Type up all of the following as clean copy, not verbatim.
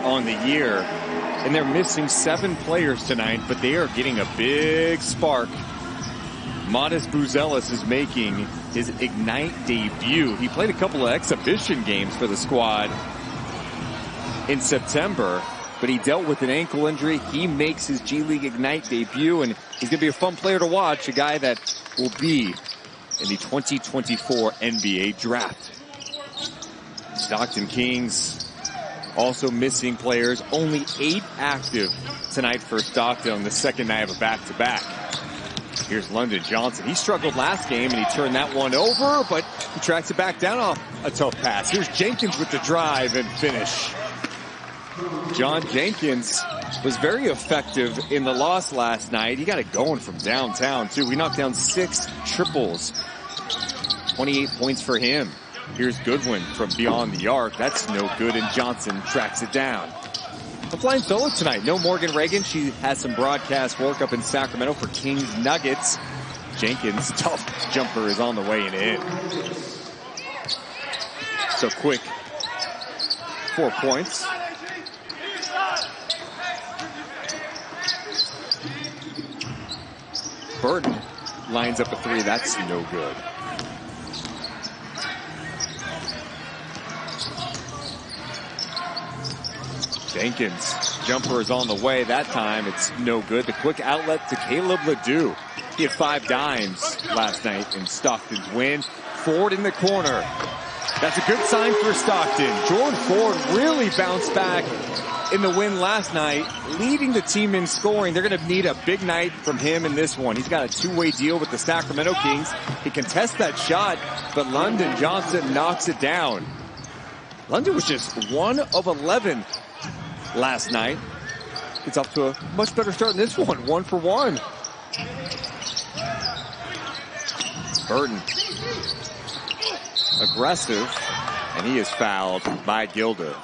on the year. And they're missing 7 players tonight, but they are getting a big spark. Modest Buzelis is making his Ignite debut. He played a couple of exhibition games for the squad in September, but he dealt with an ankle injury. He makes his G League Ignite debut, and he's going to be a fun player to watch, a guy that will be in the 2024 NBA draft. Stockton Kings also missing players. Only 8 active tonight for Stockton on the second night of a back-to-back. Here's London Johnson. He struggled last game, and he turned that one over, but he tracks it back down off a tough pass. Here's Jenkins with the drive and finish. John Jenkins was very effective in the loss last night. He got it going from downtown, too. He knocked down 6 triples. 28 points for him. Here's Goodwin from beyond the arc. That's no good, and Johnson tracks it down. A flying solo tonight. No Morgan Reagan. She has some broadcast work up in Sacramento for Kings Nuggets. Jenkins' tough jumper is on the way and in. So quick. 4 points. Burton lines up a 3. That's no good. Jenkins, jumper is on the way. That time it's no good. The quick outlet to Caleb Ledoux. He had 5 dimes last night in Stockton's win. Ford in the corner. That's a good sign for Stockton. Jordan Ford really bounced back in the win last night, leading the team in scoring. They're going to need a big night from him in this one. He's got a 2-way deal with the Sacramento Kings. He contests that shot, but London Johnson knocks it down. London was just 1 of 11 last night. It's off to a much better start in this one. 1 for 1. Burton. Aggressive, and he is fouled by Gilder.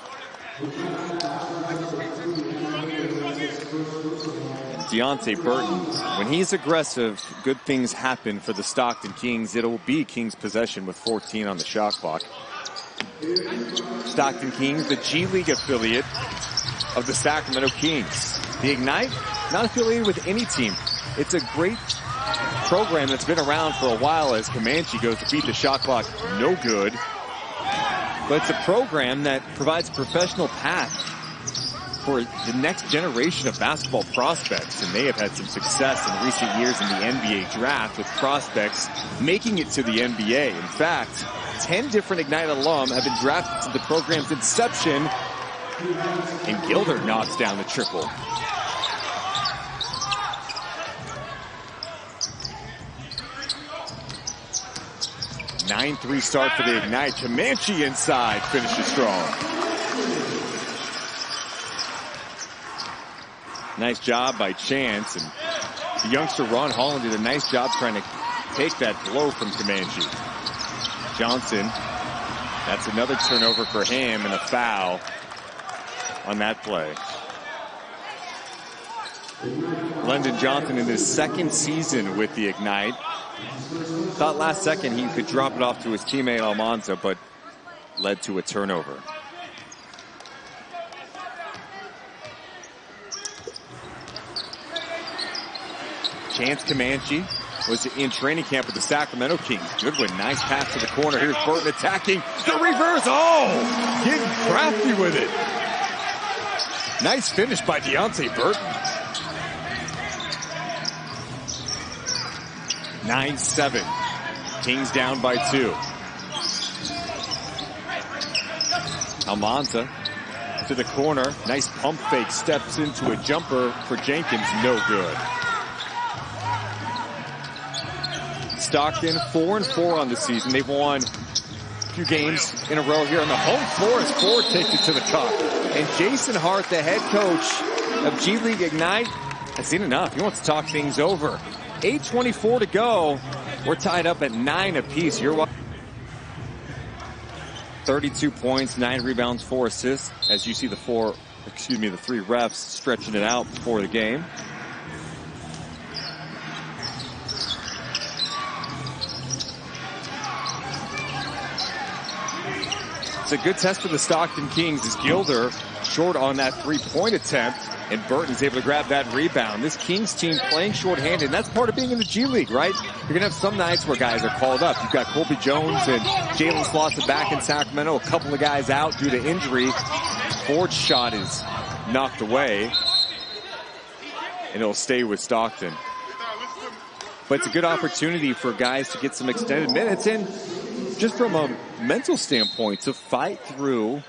Deontay Burton, when he's aggressive, good things happen for the Stockton Kings. It'll be Kings possession with 14 on the shot clock. Stockton Kings, the G League affiliate of the Sacramento Kings. The Ignite, not affiliated with any team. It's a great program that's been around for a while as Comanche goes to beat the shot clock. No good. But it's a program that provides a professional path for the next generation of basketball prospects. And they have had some success in recent years in the NBA draft with prospects making it to the NBA. In fact, 10 different Ignite alum have been drafted to the program's inception. And Gilder knocks down the triple. A 9-3 start for the Ignite. Comanche inside finishes strong. Nice job by Chance. And the youngster Ron Holland did a nice job trying to take that blow from Comanche. Johnson, that's another turnover for him and a foul on that play. London Johnson in his 2nd season with the Ignite. Thought last second he could drop it off to his teammate Almanza, but led to a turnover. Chance Comanche was in training camp with the Sacramento Kings. Goodwin, nice pass to the corner. Here's Burton attacking the reverse. Oh, getting crafty with it. Nice finish by Deontay Burton. 9-7. Kings down by 2. Almanza to the corner. Nice pump fake. Steps into a jumper for Jenkins. No good. Stockton 4-4 on the season. They've won a few games in a row here on the home floor as Ford takes it to the cup. And Jason Hart, the head coach of G League Ignite, has seen enough. He wants to talk things over. 8:24 to go. We're tied up at 9 apiece. You're watching. 32 points, 9 rebounds, 4 assists. As you see the 3 refs stretching it out before the game. It's a good test for the Stockton Kings as Gilder short on that three-point attempt, and Burton's able to grab that rebound. This Kings team playing shorthanded, and that's part of being in the G League, right? You're going to have some nights where guys are called up. You've got Colby Jones and Jalen Slauson back in Sacramento. A couple of guys out due to injury. Ford's shot is knocked away, and it'll stay with Stockton. But it's a good opportunity for guys to get some extended minutes in, just from a mental standpoint, to fight through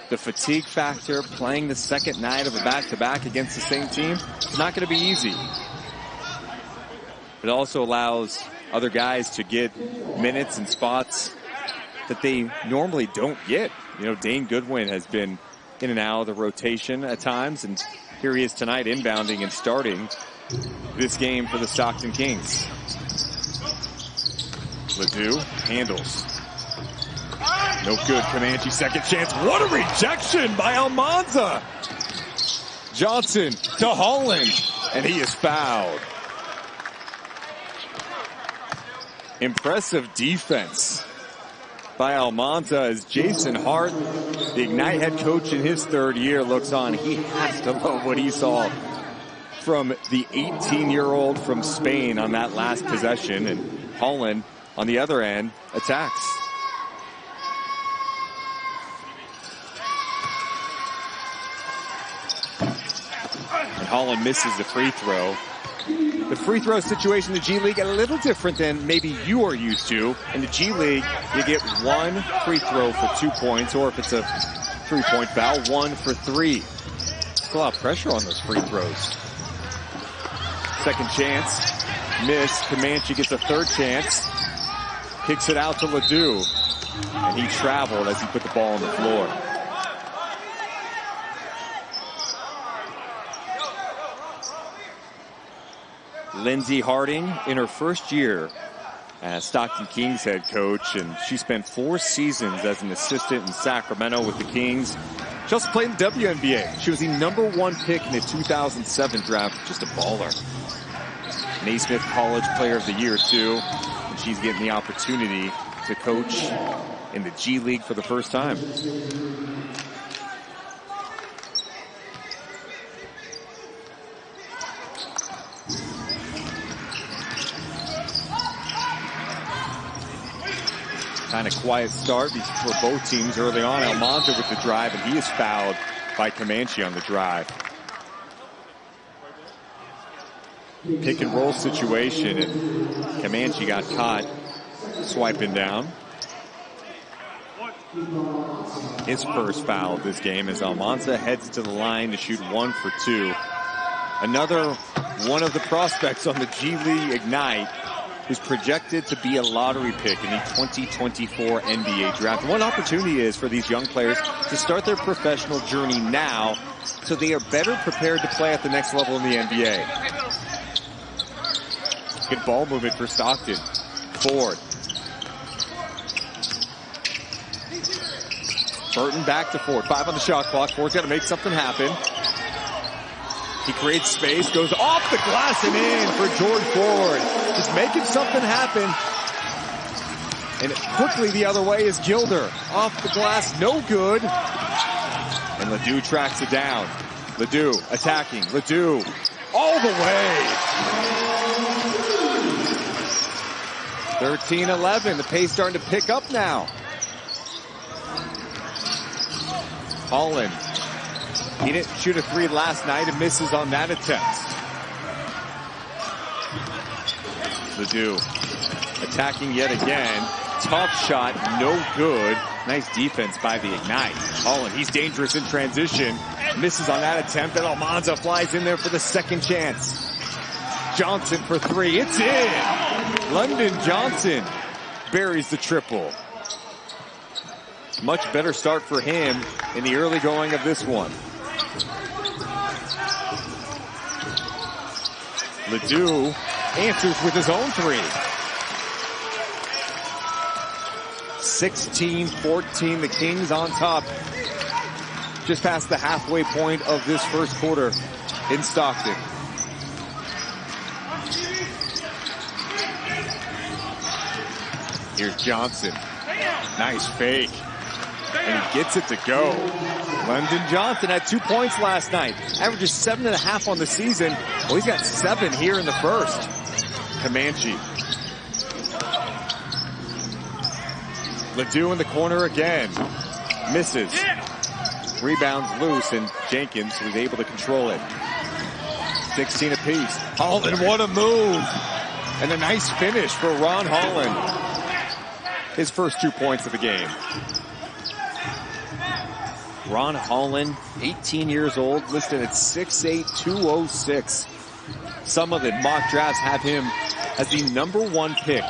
the fatigue factor, playing the second night of a back-to-back against the same team. It's not going to be easy. It also allows other guys to get minutes and spots that they normally don't get. You know, Dane Goodwin has been in and out of the rotation at times, and here he is tonight inbounding and starting this game for the Stockton Kings. Ledoux handles. No good. Comanche second chance. What a rejection by Almanza. Johnson to Holland, and he is fouled. Impressive defense by Almanza as Jason Hart, the Ignite head coach in his third year, looks on. He has to love what he saw from the 18-year-old from Spain on that last possession, and Holland on the other end attacks. And Holland misses the free throw. The free throw situation in the G League a little different than maybe you are used to. In the G League, you get one free throw for 2 points, or if it's a 3-point foul, 1 for 3. There's a lot of pressure on those free throws. Second chance, miss. Comanche gets a third chance. Kicks it out to Ledoux, and he traveled as he put the ball on the floor. Lindsey Harding in her first year as Stockton Kings head coach, and she spent 4 seasons as an assistant in Sacramento with the Kings. She also played in the WNBA. She was the #1 pick in the 2007 draft. Just a baller. Naismith College Player of the Year, too. And she's getting the opportunity to coach in the G League for the first time. Kind of quiet start for both teams early on. Almanza with the drive, and he is fouled by Comanche on the drive. Pick and roll situation, and Comanche got caught swiping down. His first foul of this game as Almanza heads to the line to shoot 1 for 2. Another one of the prospects on the G League Ignite who's projected to be a lottery pick in the 2024 NBA draft. One opportunity is for these young players to start their professional journey now so they are better prepared to play at the next level in the NBA. Good ball movement for Stockton. Ford. Burton back to Ford. 5 on the shot clock. Ford's got to make something happen. He creates space, goes off the glass and in for Jordan Ford. Just making something happen. And quickly the other way is Gilder. Off the glass, no good. And Ledoux tracks it down. Ledoux attacking. Ledoux all the way. 13-11. The pace starting to pick up now. Holland. He didn't shoot a 3 last night and misses on that attempt. Ledoux attacking yet again. Tough shot, no good. Nice defense by the Ignite. Holland, he's dangerous in transition. Misses on that attempt, and Almanza flies in there for the second chance. Johnson for 3. It's in. London Johnson buries the triple. Much better start for him in the early going of this one. Ledoux answers with his own 3. 16-14, the Kings on top. Just past the halfway point of this first quarter in Stockton. Here's Johnson. Nice fake. and he gets it to go. London Johnson had 2 points last night. Averages 7.5 on the season. Well, he's got 7 here in the first. Comanche. Ledoux in the corner again. Misses. Rebounds loose, and Jenkins was able to control it. 16 apiece. Holland, what a move. And a nice finish for Ron Holland. His first 2 points of the game. Ron Holland, 18 years old, listed at 6'8", 206. Some of the mock drafts have him as the #1 pick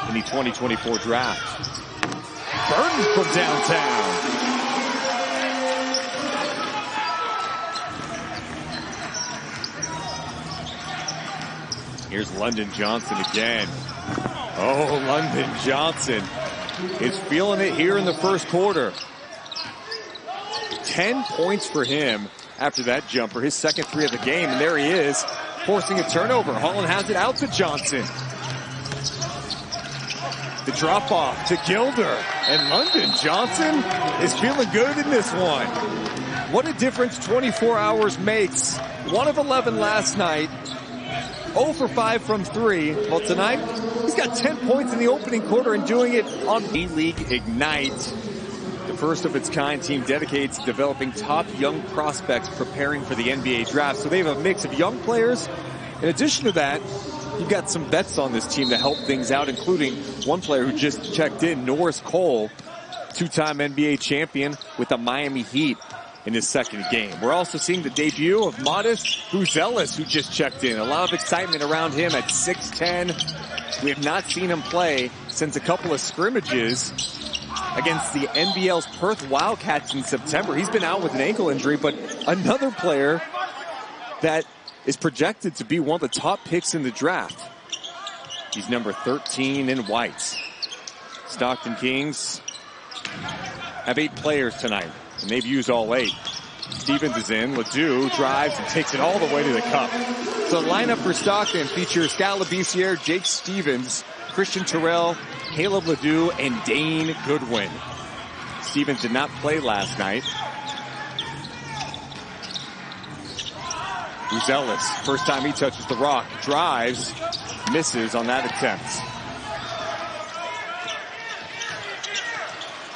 in the 2024 draft. Burton from downtown. Here's London Johnson again. Oh, London Johnson is feeling it here in the first quarter. 10 points for him after that jumper, his second 3 of the game, and there he is, forcing a turnover. Holland has it out to Johnson. The drop off to Gilder, and London Johnson is feeling good in this one. What a difference 24 hours makes. 1 of 11 last night. 0 for 5 from 3. Well, tonight, he's got 10 points in the opening quarter and doing it on B-League Ignite. The first of its kind team dedicated to developing top young prospects preparing for the NBA draft. So they have a mix of young players. In addition to that, you've got some vets on this team to help things out, including one player who just checked in, Norris Cole, 2-time NBA champion with the Miami Heat in his second game. We're also seeing the debut of Modest Buzelis, who just checked in. A lot of excitement around him at 6'10". We have not seen him play since a couple of scrimmages against the NBL's Perth Wildcats in September. He's been out with an ankle injury, but another player that is projected to be one of the top picks in the draft. He's number 13 in whites. Stockton Kings have 8 players tonight, and they've used all 8. Stevens is in. Ledoux drives and takes it all the way to the cup. So the lineup for Stockton features Scott Labissiere, Jake Stevens, Christian Terrell, Caleb Ledoux, and Dane Goodwin. Stevens did not play last night. Buzelis, first time he touches the rock, drives, misses on that attempt.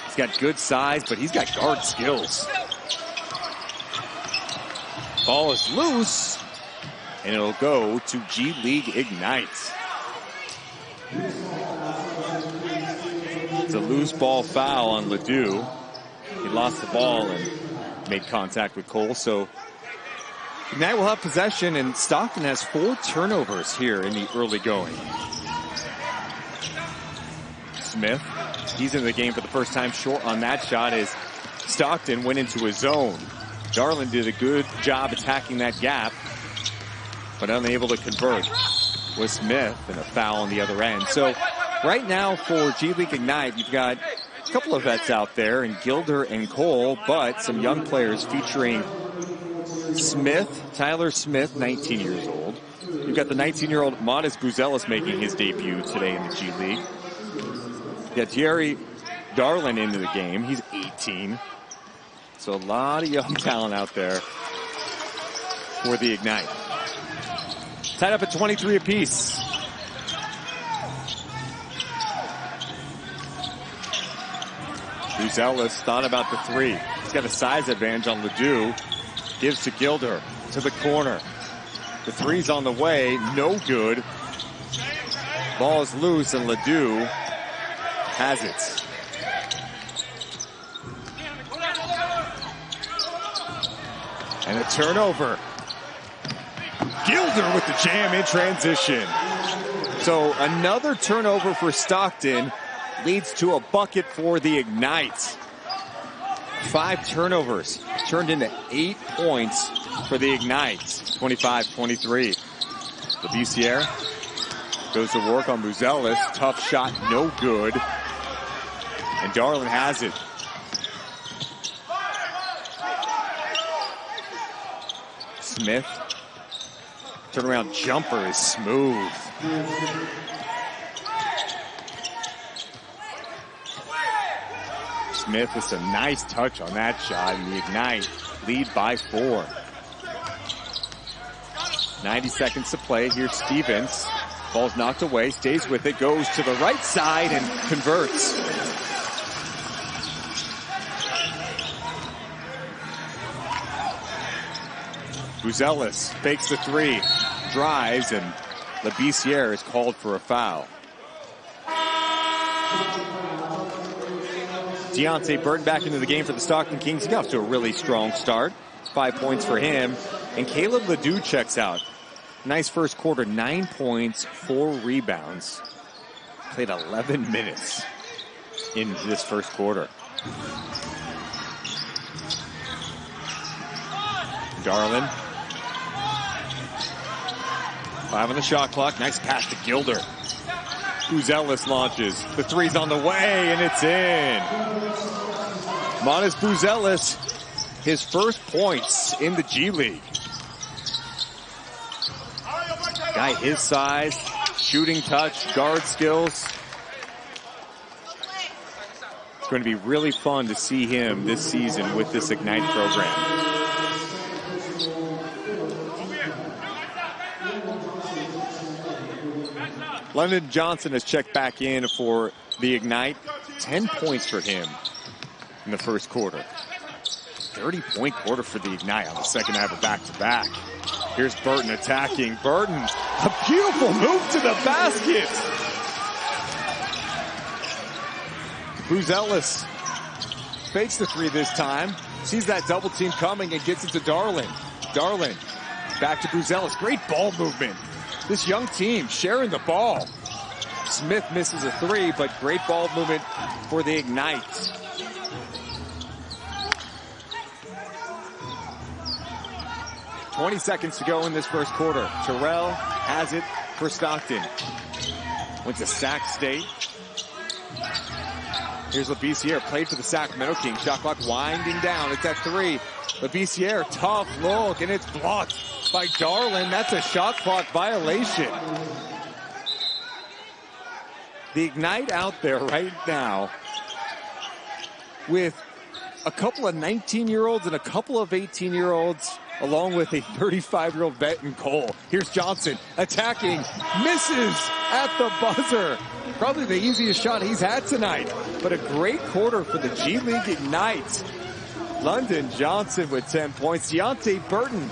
He's got good size, but he's got guard skills. Ball is loose, and it'll go to G League Ignite. It's a loose ball foul on Ledoux. He lost the ball and made contact with Cole, so Ignite will have possession, and Stockton has 4 turnovers here in the early going. Smith, he's in the game for the first time, short on that shot as Stockton went into his zone. Darland did a good job attacking that gap, but unable to convert with Smith, and a foul on the other end. So right now for G League Ignite, you've got a couple of vets out there in Gilder and Cole, but some young players featuring Smith, Tyler Smith, 19 years old. You've got the 19-year-old Modest Buzelis making his debut today in the G League. You got Jerry Darland into the game. He's 18. So a lot of young talent out there for the Ignite. Tied up at 23 apiece. Buzelis thought about the 3. He's got a size advantage on Ledoux. Gives to Gilder, to the corner. The 3's on the way, no good. Ball is loose, and Ledoux has it. And a turnover. Gilder with the jam in transition. So another turnover for Stockton leads to a bucket for the Ignite. 5 turnovers turned into 8 points for the Ignite. 25-23. Labissiere goes to work on Buzelis. Tough shot, no good. And Darland has it. Smith. Turnaround jumper is smooth. Smith with a nice touch on that shot, and the Ignite lead by 4. 90 seconds to play. Here's Stevens. Ball's knocked away, stays with it, goes to the right side and converts. Buzelis fakes the 3, drives, and Labissiere is called for a foul. Deontay Burton back into the game for the Stockton Kings. He got off to a really strong start. 5 points for him. And Caleb Ledoux checks out. Nice first quarter, 9 points, 4 rebounds. Played 11 minutes in this first quarter. Darlin. 5 on the shot clock. Nice pass to Gilder. Buzelis launches. The 3's on the way, and it's in. Matas Buzelis, his first points in the G League. Guy his size, shooting touch, guard skills. It's going to be really fun to see him this season with this Ignite program. London Johnson has checked back in for the Ignite. 10 points for him in the first quarter. 30-point quarter for the Ignite on the second half of back-to-back. Here's Burton attacking. Burton, a beautiful move to the basket. Buzelis fakes the 3 this time. Sees that double team coming and gets it to Darlin. Darlin, back to Buzelis. Great ball movement. This young team sharing the ball. Smith misses a 3, but great ball movement for the Ignite. .20 seconds to go in this first quarter. Terrell has it for Stockton. Went to Sac State. Here's Labissiere, played for the Sacramento Kings. Shot clock winding down. It's at 3. Labissiere, tough look, and it's blocked by Darlin. That's a shot clock violation. The Ignite out there right now with a couple of 19-year-olds and a couple of 18-year-olds, along with a 35-year-old vet in Cole. Here's Johnson attacking, misses at the buzzer. Probably the easiest shot he's had tonight, but a great quarter for the G League Ignite. London Johnson with 10 points. Deontay Burton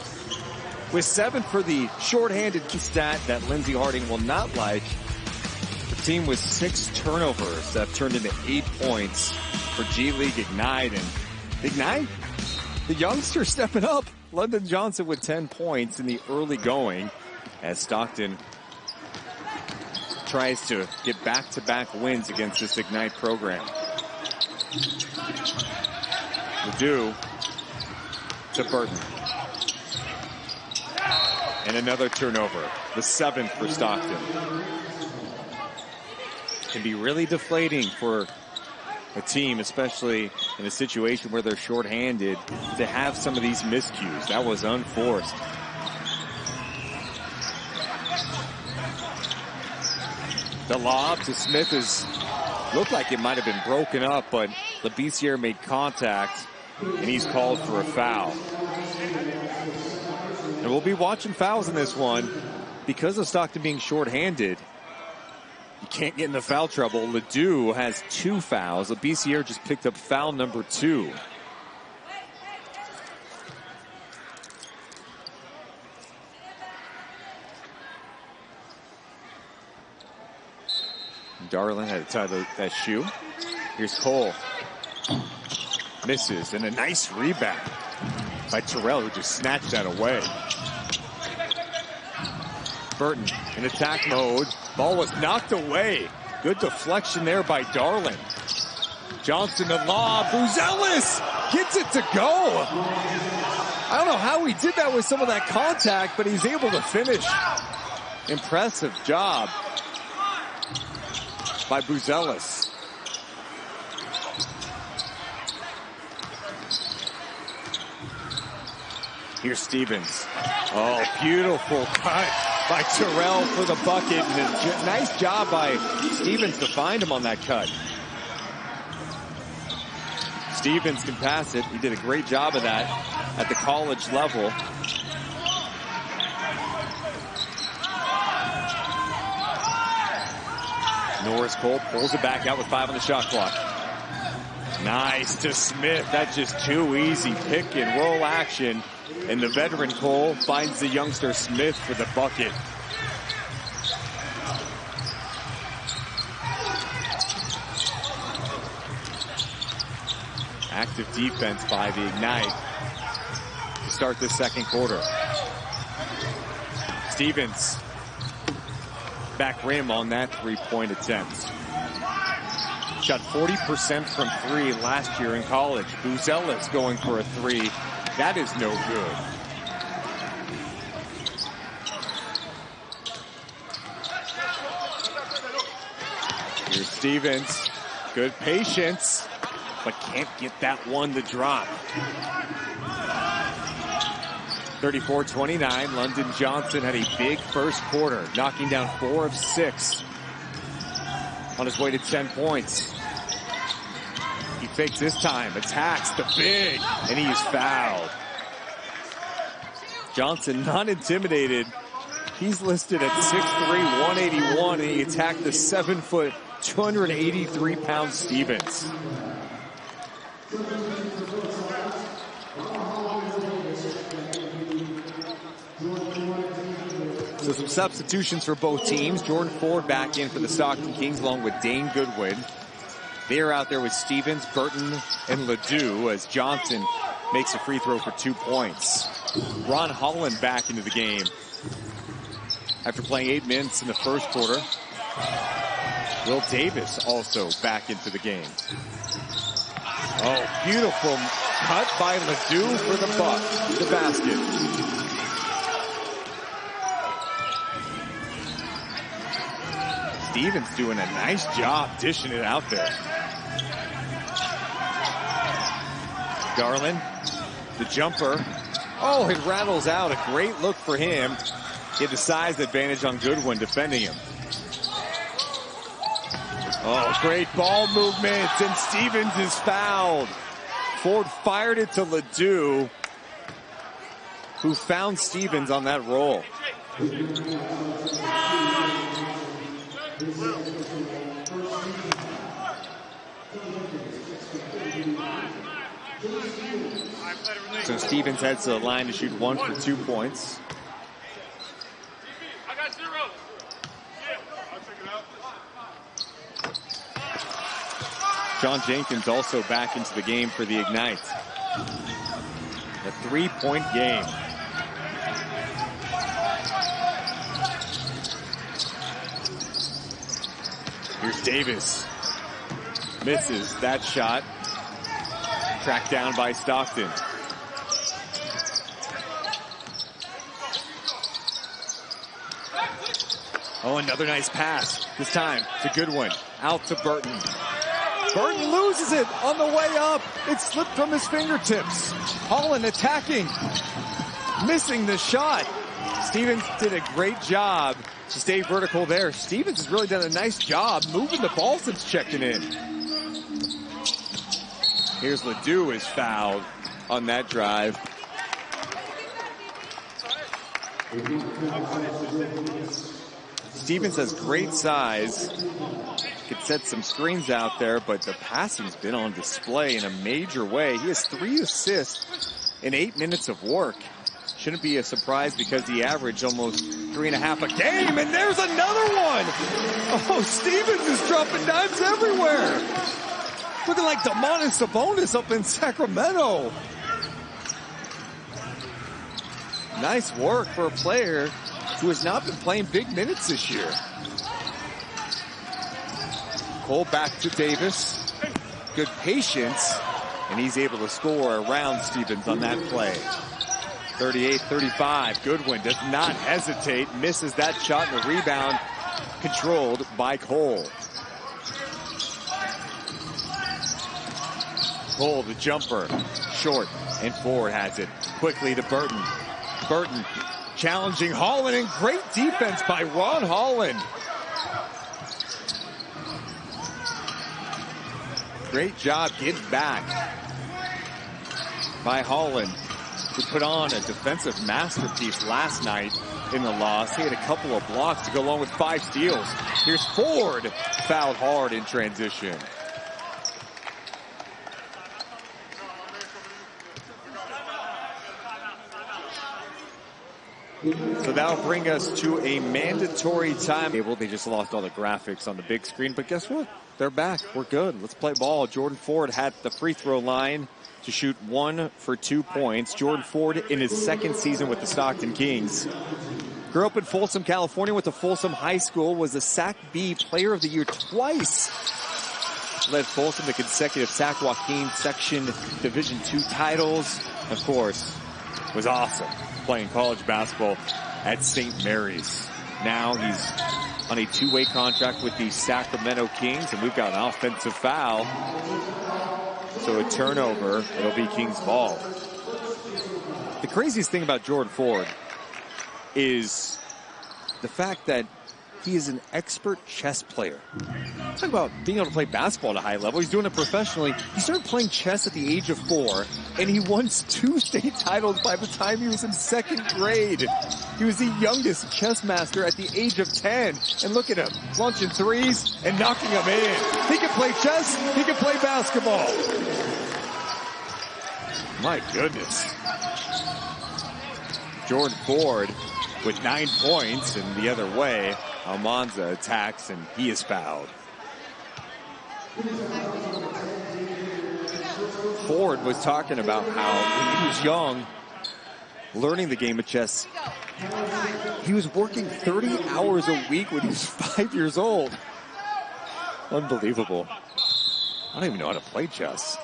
with 7 for the shorthanded stat that Lindsey Harding will not like. The team with 6 turnovers that have turned into 8 points for G League Ignite. And Ignite, the youngster stepping up. London Johnson with 10 points in the early going as Stockton tries to get back-to-back wins against this Ignite program. Ledoux to Burton. And another turnover, the 7th for Stockton. Can be really deflating for a team, especially in a situation where they're shorthanded, to have some of these miscues. That was unforced. The lob to Smith looked like it might have been broken up, but Labissiere made contact, and he's called for a foul. And we'll be watching fouls in this one because of Stockton being shorthanded. You can't get into foul trouble. Ledoux has 2 fouls. Labissiere just picked up foul number 2. Darlin had to tie that shoe. Here's Cole. Misses, and a nice rebound by Terrell, who just snatched that away. Burton in attack mode. Ball was knocked away. Good deflection there by Darlin. Johnson the lob. Buzelis gets it to go. I don't know how he did that with some of that contact, but he's able to finish. Impressive job by Buzelis. Here's Stevens. Oh, beautiful cut by Terrell for the bucket. And a nice job by Stevens to find him on that cut. Stevens can pass it. He did a great job of that at the college level. Norris Cole pulls it back out with 5 on the shot clock. Nice to Smith. That's just too easy. Pick and roll action. And the veteran Cole finds the youngster Smith for the bucket. Active defense by the Ignite to start the second quarter. Stevens, back rim on that three-point attempt. Shot 40% from 3 last year in college. Buzelis going for a 3. That is no good. Here's Stevens. Good patience, but can't get that one to drop. 34-29. London Johnson had a big first quarter, knocking down 4 of 6 on his way to 10 points. He fakes this time, attacks the big, and he is fouled. Johnson not intimidated. He's listed at 6'3", 181, and he attacked the 7-foot, 283-pound Stevens. So some substitutions for both teams. Jordan Ford back in for the Stockton Kings along with Dane Goodwin. They are out there with Stevens, Burton, and Ledoux as Johnson makes a free throw for 2 points. Ron Holland back into the game after playing 8 minutes in the first quarter. Will Davis also back into the game. Oh, beautiful cut by Ledoux for the buck, the basket. Stevens doing a nice job dishing it out there. Garland, the jumper. Oh, it rattles out. A great look for him. He had the size advantage on Goodwin defending him. Oh, great ball movement, and Stevens is fouled. Ford fired it to Ledoux, who found Stevens on that roll. So Stevens heads to the line to shoot 1 for 2 points. I got 0. Yeah, I'll check it out. John Jenkins also back into the game for the Ignite. A 3-point game. Here's Davis. Misses that shot. Tracked down by Stockton. Oh, another nice pass. This time to Goodwin. Out to Burton. Burton loses it on the way up. It slipped from his fingertips. Holland attacking. Missing the shot. Stevens did a great job to stay vertical there. Stevens has really done a nice job moving the ball since checking in. Here's Ledoux is fouled on that drive. Stevens has great size. Could set some screens out there, but the passing's been on display in a major way. He has 3 assists in 8 minutes of work. Shouldn't be a surprise because he averaged almost 3.5 a game, and there's another one! Oh, Stevens is dropping dimes everywhere! Looking like Domantas Sabonis up in Sacramento. Nice work for a player who has not been playing big minutes this year. Cole back to Davis. Good patience, and he's able to score around Stevens on that play. 38-35. Goodwin does not hesitate, misses that shot, and the rebound controlled by Cole. Cole, the jumper, short, and Ford has it. Quickly to Burton. Burton challenging Holland, and great defense by Ron Holland. Great job getting back by Holland, who put on a defensive masterpiece last night in the loss. He had a couple of blocks to go along with 5 steals. Here's Ford, fouled hard in transition. So that'll bring us to a mandatory time. They just lost all the graphics on the big screen, but guess what? They're back. We're good. Let's play ball. Jordan Ford had the free throw line to shoot 1 for 2 points. Jordan Ford in his second season with the Stockton Kings. Grew up in Folsom, California, with the Folsom High School, was a SAC B Player of the Year twice. Led Folsom to consecutive SAC Joaquin Section Division II titles. Of course, was awesome playing college basketball at St. Mary's. Now he's on a 2-way contract with the Sacramento Kings, and we've got an offensive foul. So a turnover, it'll be Kings ball. The craziest thing about Jordan Ford is the fact that he is an expert chess player. Talk about being able to play basketball at a high level. He's doing it professionally. He started playing chess at the age of 4, and he won 2 state titles by the time he was in 2nd grade. He was the youngest chess master at the age of 10. And look at him, launching threes and knocking them in. He can play chess. He can play basketball. My goodness. Jordan Ford with 9 points, and the other way, Almanza attacks, and he is fouled. Ford was talking about how when he was young, learning the game of chess, he was working 30 hours a week when he was 5 years old. Unbelievable. I don't even know how to play chess.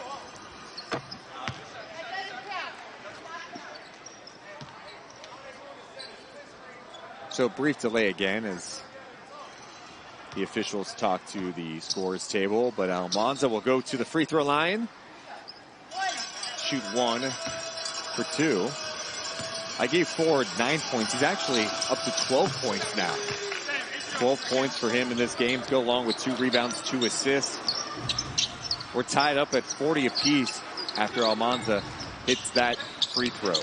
So brief delay again as the officials talk to the scores table, but Almanza will go to the free throw line. Shoot 1 for 2. I gave Ford 9 points. He's actually up to 12 points now. 12 points for him in this game, go along with 2 rebounds, 2 assists. We're tied up at 40 apiece after Almanza hits that free throw.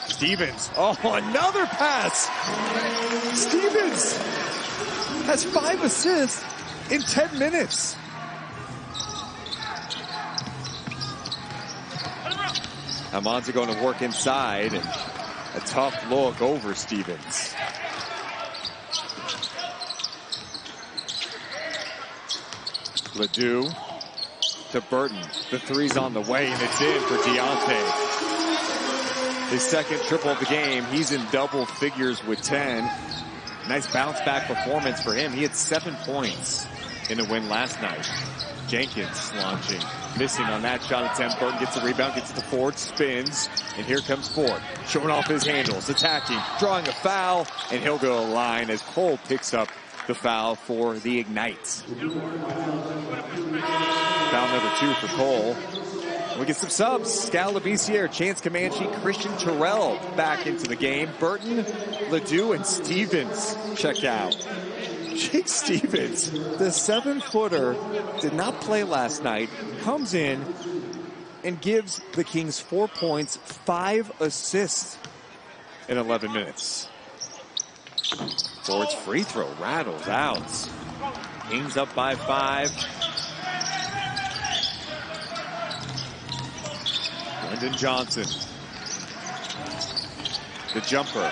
Stevens, oh, another pass. Stevens has 5 assists in 10 minutes. Almanza going to work inside, and a tough look over Stevens. Ledoux to Burton. The three's on the way, and it's in for Deontay. His second triple of the game. He's in double figures with 10. Nice bounce back performance for him. He had 7 points in the win last night. Jenkins launching, missing on that shot attempt. Burton gets the rebound, gets it to Ford, spins, and here comes Ford, showing off his handles, attacking, drawing a foul, and he'll go to the line as Cole picks up the foul for the Ignite. Foul number 2 for Cole. We get some subs. Scal LaBissiere, Chance Comanche, Christian Terrell back into the game. Burton, Ledoux, and Stevens check out. Jake Stevens, the 7-footer, did not play last night, comes in and gives the Kings 4 points, 5 assists in 11 minutes. Ford's free throw rattles out. Kings up by 5. Lyndon Johnson. The jumper.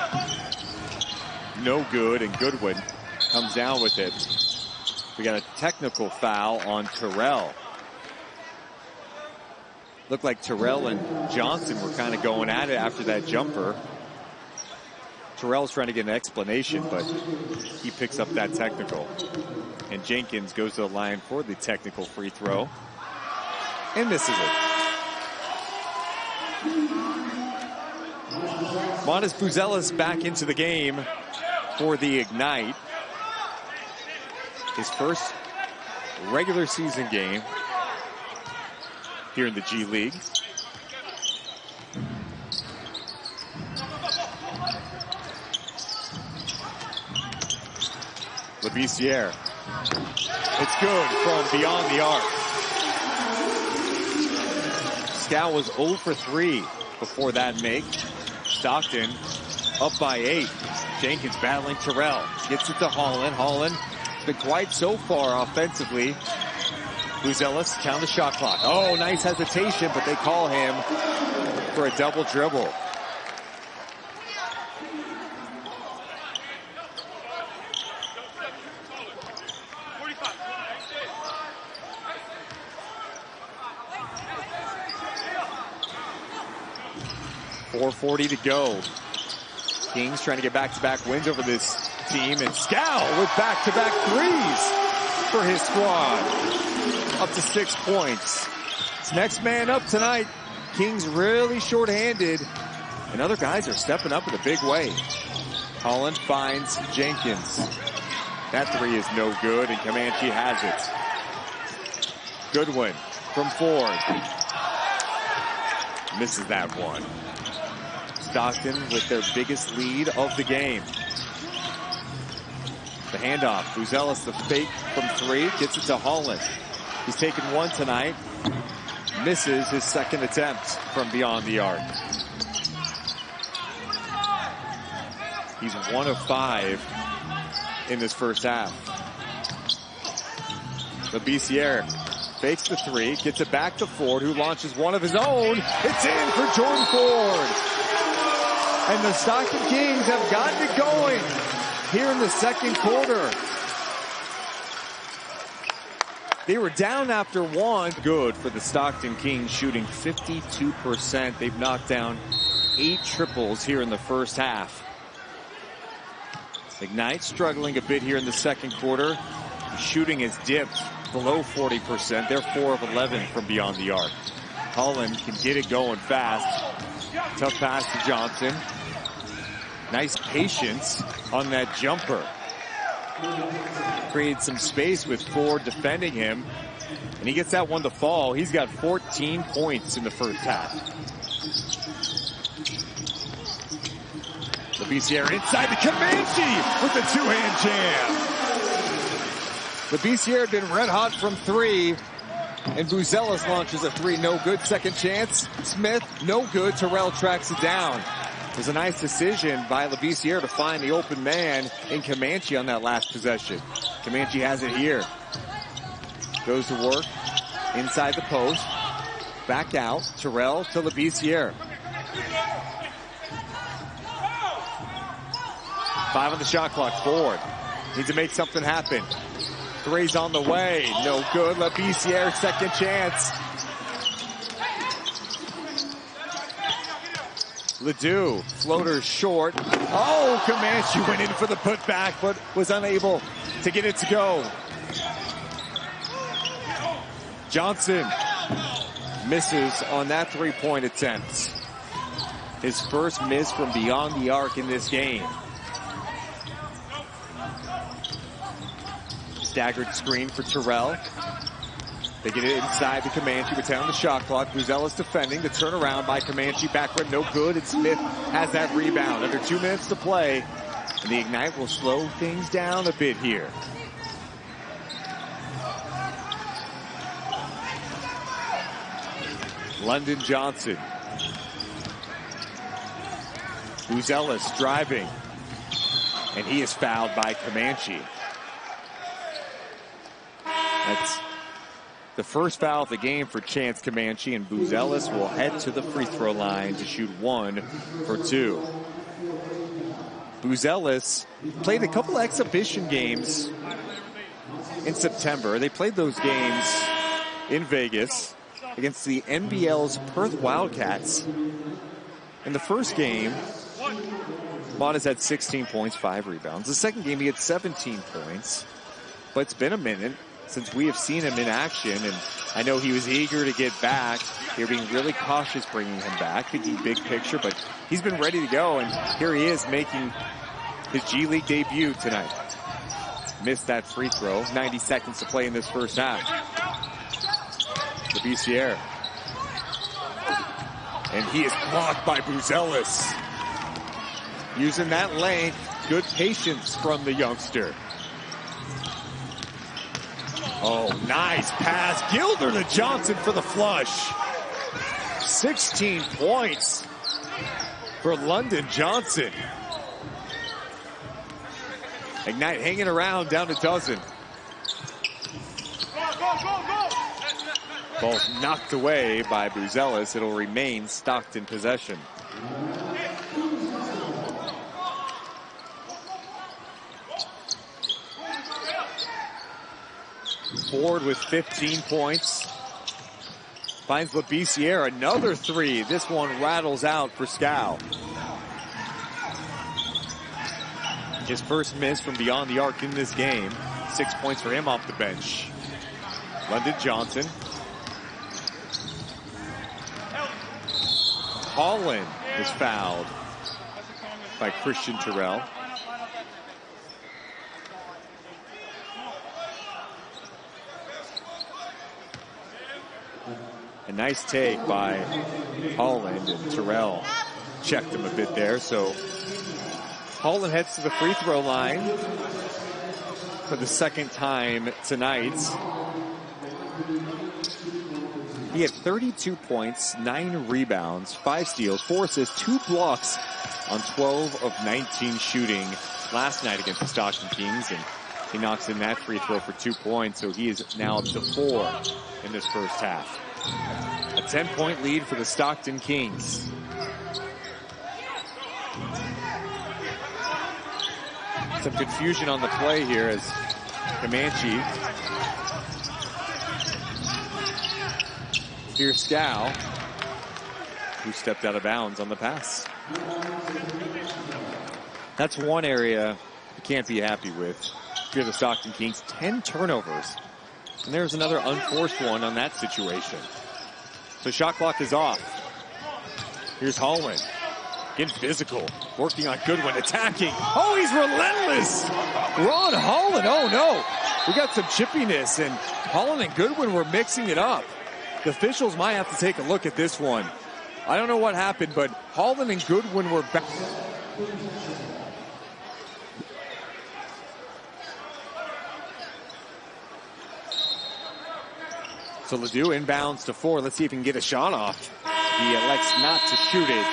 No good, and Goodwin comes down with it. We got a technical foul on Terrell. Looked like Terrell and Johnson were kind of going at it after that jumper. Terrell's trying to get an explanation, but he picks up that technical. And Jenkins goes to the line for the technical free throw and misses it. Montes Buzelis back into the game for the Ignite. His first regular season game here in the G League. LaBissiere. It's good from beyond the arc. Scow was 0 for 3 before that make. Stockton up by 8. Jenkins battling Terrell. Gets it to Holland. Holland been quiet so far offensively. Buzelis count the shot clock. Oh, nice hesitation, but they call him for a double dribble. .440 to go. Kings trying to get back-to-back wins over this team, and Scow with back-to-back threes for his squad. Up to 6 points. It's next man up tonight. Kings really short-handed, and other guys are stepping up in a big way. Holland finds Jenkins. That three is no good, and Comanche has it. Goodwin from Ford. Misses that one. Stockton with their biggest lead of the game. The handoff. Buzelis the fake from 3. Gets it to Holland. He's taken one tonight. Misses his second attempt from beyond the arc. He's 1 of 5 in this first half. Labissiere fakes the 3. Gets it back to Ford, who launches one of his own. It's in for Jordan Ford. And the Stockton Kings have gotten it going here in the second quarter. They were down after 1. Good for the Stockton Kings, shooting 52%. They've knocked down 8 triples here in the first half. Ignite struggling a bit here in the second quarter. Shooting has dipped below 40%. They're 4 of 11 from beyond the arc. Holland can get it going fast. Tough pass to Johnson. Nice patience on that jumper. Created some space with Ford defending him, and he gets that one to fall. He's got 14 points in the first half. Labissiere inside the Comanche with the two-hand jam. Labissiere had been red hot from 3, and Buzelis launches a 3, no good. Second chance, Smith, no good. Terrell tracks it down. It was a nice decision by Labissiere to find the open man in Comanche on that last possession. Comanche has it here. Goes to work inside the post. Back out. Terrell to Labissiere. 5 on the shot clock. Ford needs to make something happen. 3's on the way. No good. Labissiere, second chance. Ledoux, floater short. Oh, Comanche went in for the putback, but was unable to get it to go. Johnson misses on that 3-point attempt. His first miss from beyond the arc in this game. Staggered screen for Terrell. They get it inside the Comanche with 10 on the shot clock. Buzelis defending. The turnaround by Comanche. Backward, no good. And Smith has that rebound. Under 2 minutes to play. And the Ignite will slow things down a bit here. London Johnson. Buzelis driving. And he is fouled by Comanche. That's the first foul of the game for Chance Comanche, and Buzelis will head to the free throw line to shoot 1 for 2. Buzelis played a couple exhibition games in September. They played those games in Vegas against the NBL's Perth Wildcats. In the first game, Modas had 16 points, 5 rebounds. The second game, he had 17 points. But it's been a minute since we have seen him in action, and I know he was eager to get back. They're being really cautious bringing him back, thinking big picture, but he's been ready to go, and here he is making his G League debut tonight. Missed that free throw. 90 seconds to play in this first half. Labissiere. And he is blocked by Buzelis. Using that length, good patience from the youngster. Oh, nice pass. Gilder to Johnson for the flush. 16 points for London Johnson. Ignite hanging around, down a dozen. Ball's knocked away by Buzelis. It'll remain Stockton possession. Ford with 15 points. Finds LaBissiere, another three. This one rattles out for Scow. His first miss from beyond the arc in this game. 6 points for him off the bench. London Johnson. Holland is fouled by Christian Terrell. A nice take by Holland, and Terrell checked him a bit there. So Holland heads to the free throw line for the second time tonight. He had 32 points, 9 rebounds, 5 steals, 4 assists, 2 blocks on 12 of 19 shooting last night against the Stockton Kings. And he knocks in that free throw for 2 points. So he is now up to 4 in this first half. A 10-point lead for the Stockton Kings. Some confusion on the play here as Comanche. Here's Scow, who stepped out of bounds on the pass. That's one area you can't be happy with. If you're the Stockton Kings, 10 turnovers. And there's another unforced one on that situation. So shot clock is off. Here's Holland. Getting physical. Working on Goodwin. Attacking. Oh, he's relentless. Ron Holland. Oh, no. We got some chippiness. And Holland and Goodwin were mixing it up. The officials might have to take a look at this one. I don't know what happened, but Holland and Goodwin were back. So Ledoux inbounds to 4. Let's see if he can get a shot off. He elects not to shoot it.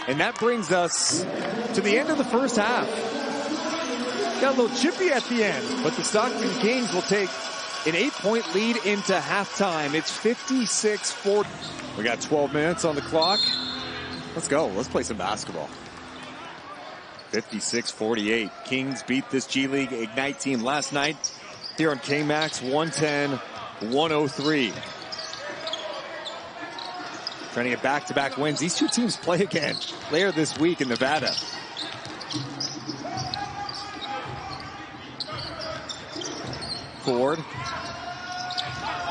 And that brings us to the end of the first half. Got a little chippy at the end, but the Stockton Kings will take an 8-point lead into halftime. It's 56-40. We got 12 minutes on the clock. Let's go. Let's play some basketball. 56-48. Kings beat this G League Ignite team last night here on K-Max 110-103. Trying to get back-to-back wins. These two teams play again later this week in Nevada. Ford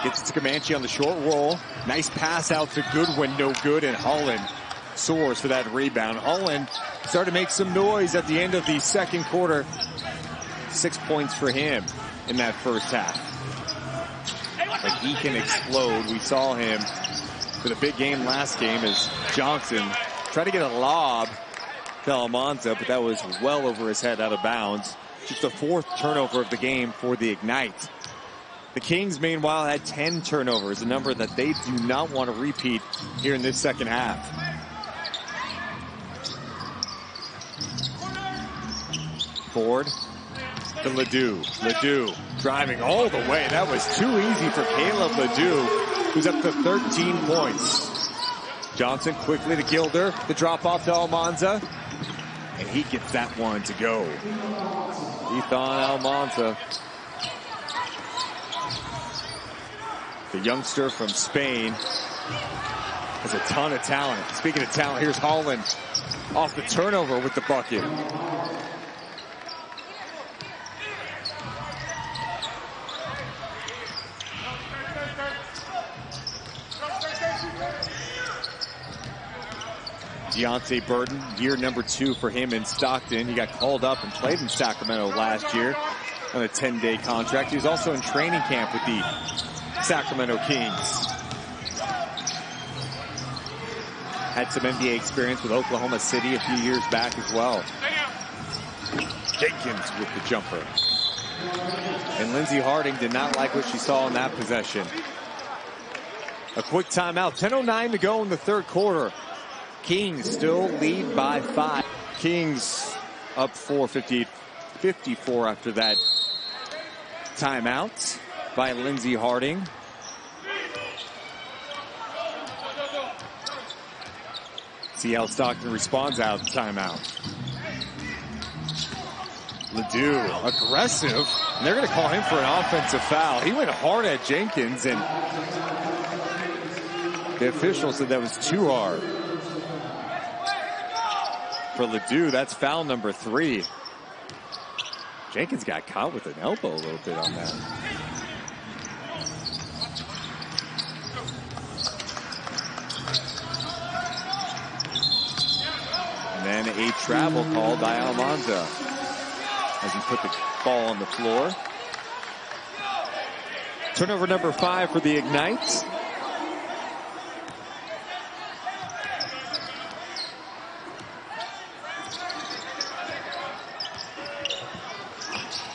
gets to Comanche on the short roll. Nice pass out to Goodwin, no good, and Holland soars for that rebound. Holland started to make some noise at the end of the second quarter. 6 points for him in that first half. But he can explode. We saw him for the big game last game as Johnson tried to get a lob to Almanza, but that was well over his head, out of bounds. Just the 4th turnover of the game for the Ignite. The Kings, meanwhile, had 10 turnovers, a number that they do not want to repeat here in this second half. Ford to Ledoux. Ledoux driving all the way. That was too easy for Caleb Ledoux, who's up to 13 points. Johnson quickly to Gilder. The drop off to Almanza. And he gets that one to go. Ethan Almanza, the youngster from Spain, has a ton of talent. Speaking of talent, here's Holland off the turnover with the bucket. Deontay Burton, year number 2 for him in Stockton. He got called up and played in Sacramento last year on a 10-day contract. He was also in training camp with the Sacramento Kings. Had some NBA experience with Oklahoma City a few years back as well. Jenkins with the jumper. And Lindsey Harding did not like what she saw in that possession. A quick timeout. 10:09 to go in the third quarter. Kings still lead by 5. Kings up 4, 58-54 after that timeout by Lindsey Harding. See how Stockton responds out of the timeout. Ledoux, aggressive. And they're going to call him for an offensive foul. He went hard at Jenkins, and the official said that was too hard. For Ledoux, that's foul number 3. Jenkins got caught with an elbow a little bit on that. And then a travel called by Almanza as he put the ball on the floor. Turnover number 5 for the Ignite.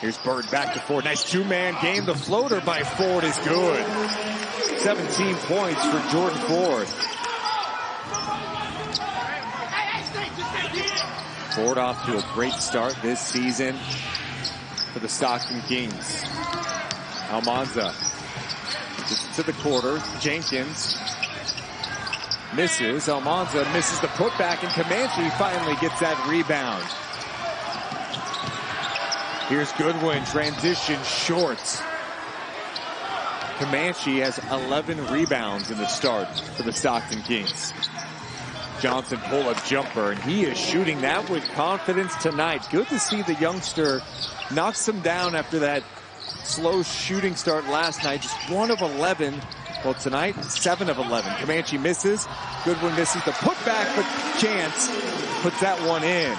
Here's Bird back to Ford. Nice two-man game. The floater by Ford is good. 17 points for Jordan Ford. Ford off to a great start this season for the Stockton Kings. Almanza just to the quarter. Jenkins misses. Almanza misses the putback, and Comanche finally gets that rebound. Here's Goodwin, transition short. Comanche has 11 rebounds in the start for the Stockton Kings. Johnson pull-up jumper, and he is shooting that with confidence tonight. Good to see the youngster knocks him down after that slow shooting start last night. Just 1 of 11. Well, tonight, 7 of 11. Comanche misses. Goodwin misses the putback, but Chance puts that one in.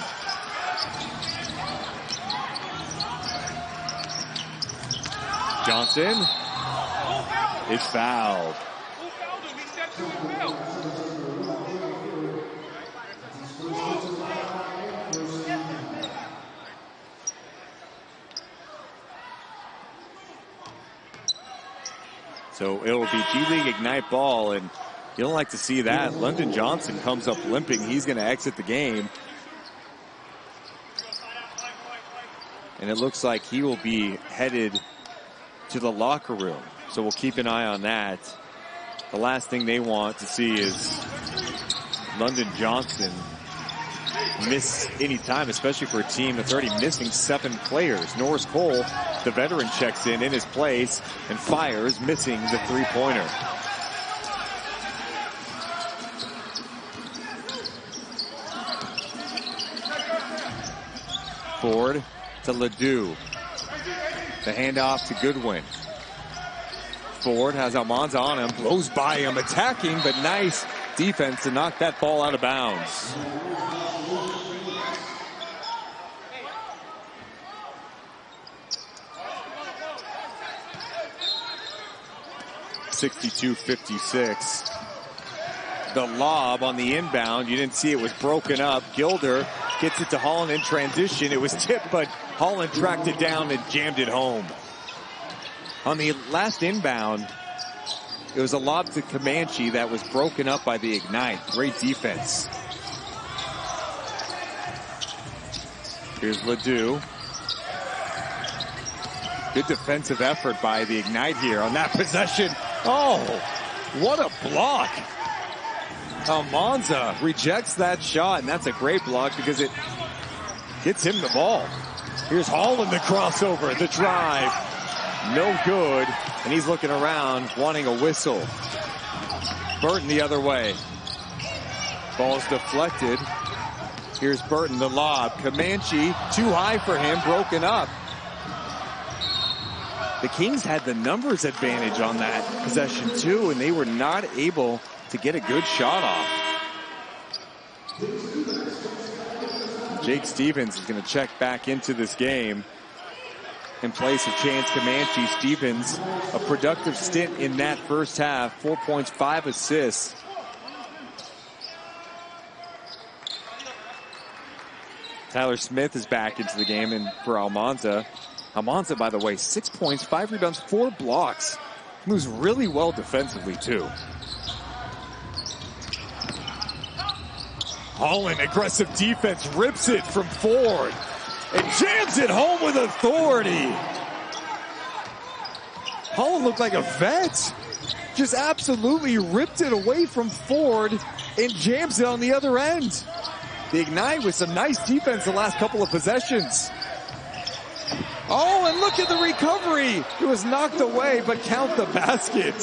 Johnson is fouled. So it'll be G League Ignite ball, and you don't like to see that. London Johnson comes up limping. He's going to exit the game. And it looks like he will be headed to the locker room. So we'll keep an eye on that. The last thing they want to see is London Johnson miss any time, especially for a team that's already missing 7 players. Norris Cole, the veteran, checks in his place and fires, missing the three-pointer. Ford to Ledoux. The handoff to Goodwin. Ford has Almanza on him, blows by him, attacking, but nice defense to knock that ball out of bounds. (62-56). The lob on the inbound, you didn't see it was broken up. Gilder gets it to Holland in transition. It was tipped, but Holland tracked it down and jammed it home. On the last inbound, it was a lob to Comanche that was broken up by the Ignite. Great defense. Here's Ledoux. Good defensive effort by the Ignite here on that possession. Oh, what a block. Almanza rejects that shot, and that's a great block because it gets him the ball. Here's Holland, the crossover, the drive. No good, and he's looking around, wanting a whistle. Burton the other way. Ball's deflected. Here's Burton, the lob. Comanche, too high for him, broken up. The Kings had the numbers advantage on that possession too, and they were not able to get a good shot off. Jake Stevens is going to check back into this game in place of Chance Comanche. Stevens, a productive stint in that first half. 4 points, 5 assists. Tyler Smith is back into the game, and for Almanza. Almanza, by the way, 6 points, 5 rebounds, 4 blocks. Moves really well defensively, too. Holland, aggressive defense, rips it from Ford and jams it home with authority. Holland looked like a vet. Just absolutely ripped it away from Ford and jams it on the other end. The Ignite with some nice defense the last couple of possessions. Oh, and look at the recovery. It was knocked away, but count the basket.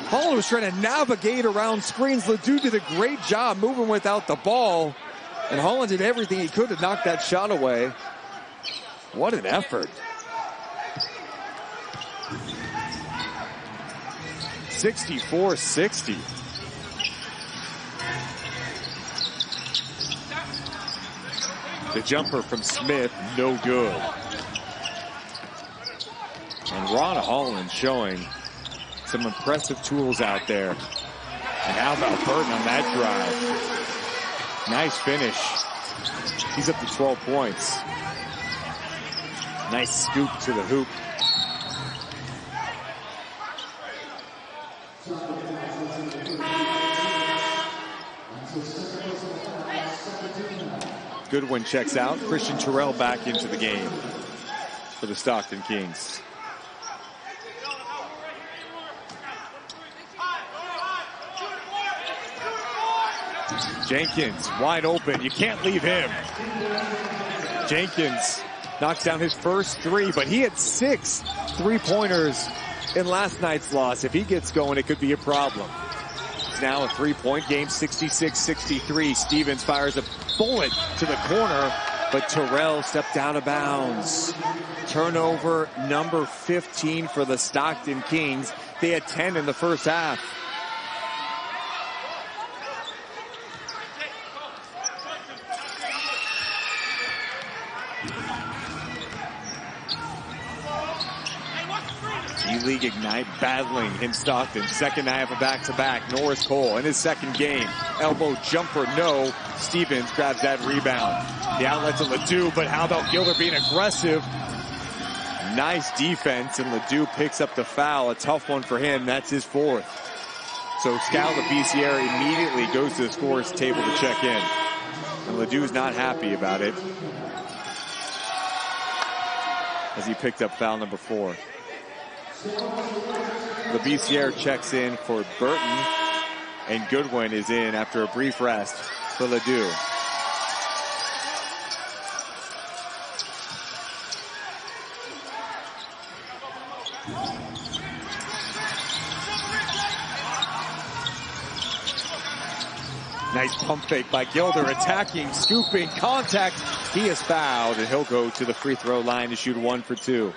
Holland was trying to navigate around screens. Ledoux did a great job moving without the ball. And Holland did everything he could to knock that shot away. What an effort. 64-60. The jumper from Smith, no good. And Ron Holland showing some impressive tools out there. And how about Burton on that drive? Nice finish. He's up to 12 points. Nice scoop to the hoop. Goodwin checks out. Christian Terrell back into the game for the Stockton Kings. Jenkins wide open. You can't leave him. Jenkins knocks down his first three, but he had 6 3-pointers in last night's loss. If he gets going, it could be a problem. It's now a 3-point game, 66-63. Stevens fires a bullet to the corner, but Terrell stepped out of bounds. Turnover number 15 for the Stockton Kings. They had 10 in the first half. G-League Ignite battling in Stockton. Second half of back-to-back. Norris Cole in his second game. Elbow jumper, no. Stevens grabs that rebound. The outlet to Ledoux, but how about Gilder being aggressive? Nice defense, and Ledoux picks up the foul. A tough one for him. That's his 4th. So Scal Labissiere immediately goes to the scorer's table to check in. And Ledoux's not happy about it, as he picked up foul number 4. Labissiere checks in for Burton, and Goodwin is in after a brief rest for Ledoux. Nice pump fake by Gilder, attacking, scooping, contact. He is fouled, and he'll go to the free throw line to shoot 1 for 2.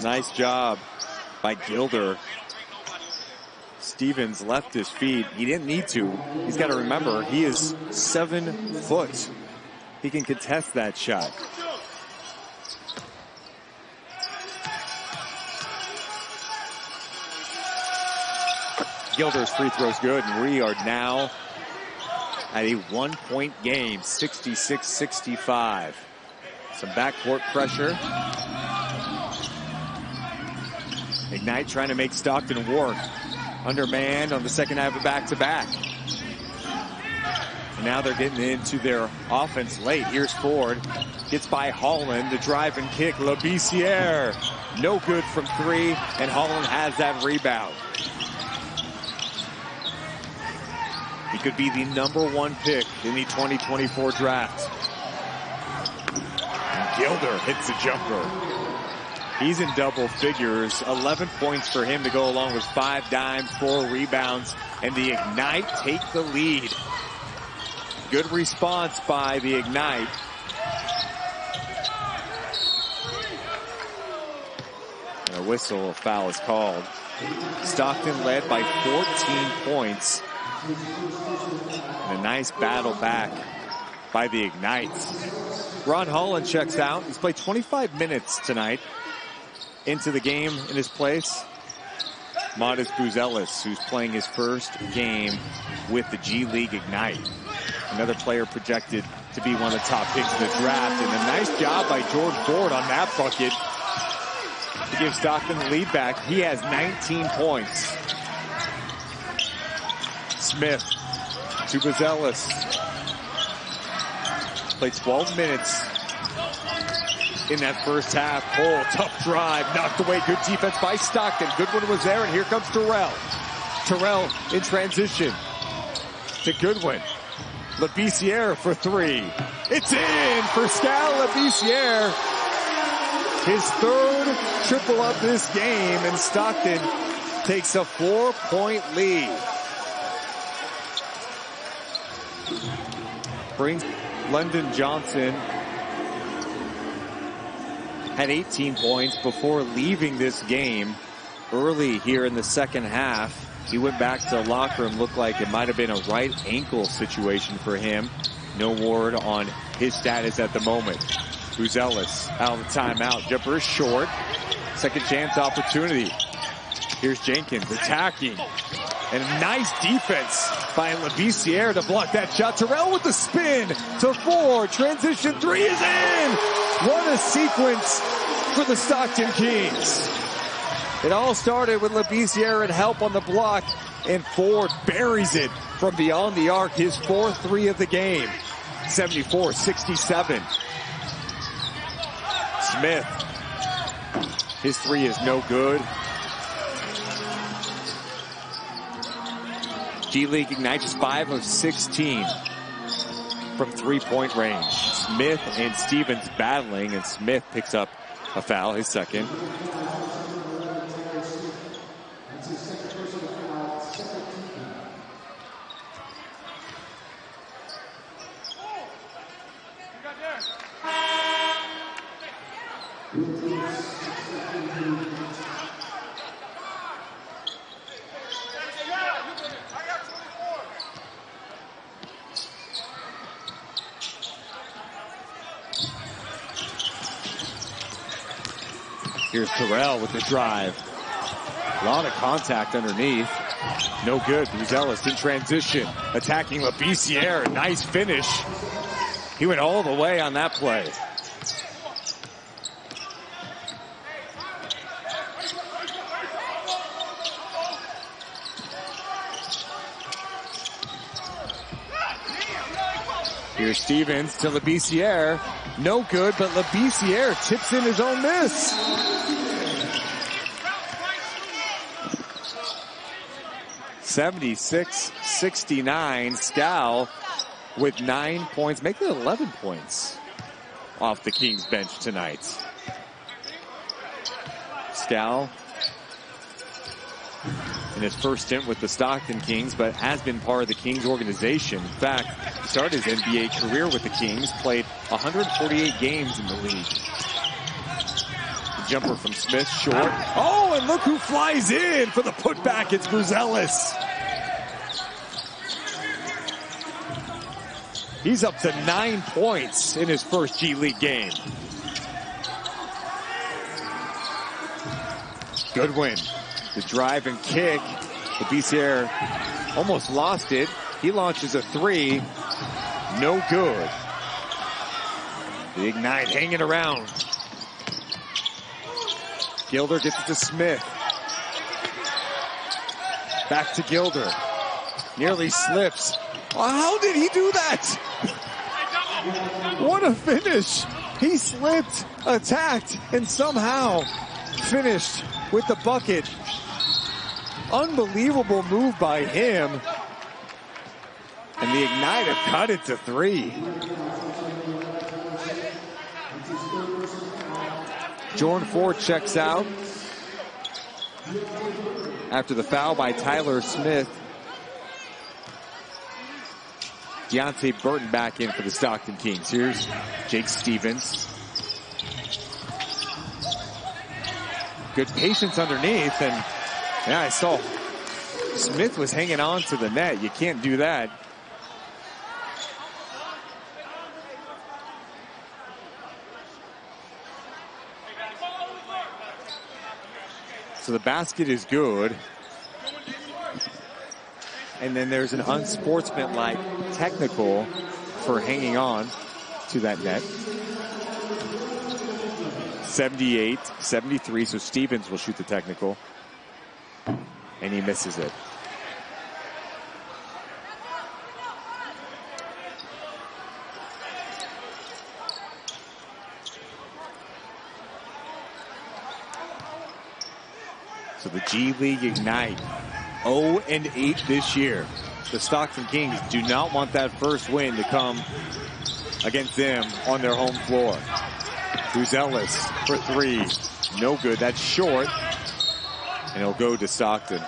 Nice job by Gilder. Stevens left his feet. He didn't need to. He's got to remember, he is 7 foot. He can contest that shot. Gilder's free throw's good, and we are now at a 1-point game, 66-65. Some backcourt pressure. Ignite trying to make Stockton work. Undermanned on the second half of back-to-back. And now they're getting into their offense late. Here's Ford. Gets by Holland. The drive and kick. Labissiere. No good from 3. And Holland has that rebound. He could be the #1 pick in the 2024 draft. And Gilder hits a jumper. He's in double figures. 11 points for him to go along with 5 dimes, 4 rebounds, and the Ignite take the lead. Good response by the Ignite. And a whistle, a foul is called. Stockton led by 14 points. And a nice battle back by the Ignite. Ron Holland checks out. He's played 25 minutes tonight. Into the game in his place, Modest Buzelis, who's playing his first game with the G-League Ignite. Another player projected to be one of the top picks in the draft. And a nice job by George Ford on that bucket. to give Stockton the lead back. He has 19 points. Smith to Buzelis. Played 12 minutes in that first half. Oh, tough drive, knocked away. Good defense by Stockton. Goodwin was there, and here comes Terrell. Terrell in transition to Goodwin. Labissiere for three. It's in for Skal Labissiere. His third triple of this game, and Stockton takes a 4-point lead. Brings London Johnson had 18 points before leaving this game early here in the second half. He went back to the locker room, looked like it might have been a right ankle situation for him. No word on his status at the moment. Buzelis out of the timeout. Jumper is short. Second chance opportunity. Here's Jenkins attacking. And a nice defense by Labissiere to block that shot. Terrell with the spin to 4. Transition 3 is in. What a sequence for the Stockton Kings. It all started with Labissiere and help on the block, and Ford buries it from beyond the arc. His 4th 3 of the game. 74-67. Smith. His 3 is no good. G-League Ignite is 5 of 16 from 3-point range. Smith and Stevens battling, and Smith picks up a foul, his second. Here's Terrell with the drive. A lot of contact underneath. No good. Buzelis in transition. Attacking Labissiere. Nice finish. He went all the way on that play. Here's Stevens to Labissiere. No good, but Labissiere tips in his own miss. (76-69). Skal with 9 points, making it 11 points off the Kings bench tonight. Skal in his first stint with the Stockton Kings, but has been part of the Kings organization. In fact, he started his NBA career with the Kings, played 148 games in the league. The jumper from Smith, short. Oh, and look who flies in for the putback. It's Buzelis. He's up to 9 points in his first G League game. Goodwin, the drive and kick. Labissiere almost lost it. He launches a 3. No good. The Ignite hanging around. Gilder gets it to Smith. Back to Gilder. Nearly slips. Oh, how did he do that? What a finish. He slipped, attacked, and somehow finished with the bucket. Unbelievable move by him. And the Ignite have cut it to 3. Jordan Ford checks out after the foul by Tyler Smith. Deontay Burton back in for the Stockton Kings. Here's Jake Stevens. Good patience underneath, and yeah, I saw Smith was hanging on to the net. You can't do that. So the basket is good. And then there's an unsportsmanlike technical for hanging on to that net. 78-73, so Stevens will shoot the technical. And he misses it. So the G League Ignite, 0-8 this year. The Stockton Kings do not want that first win to come against them on their home floor. Buzelis for three. No good. That's short. And it'll go to Stockton.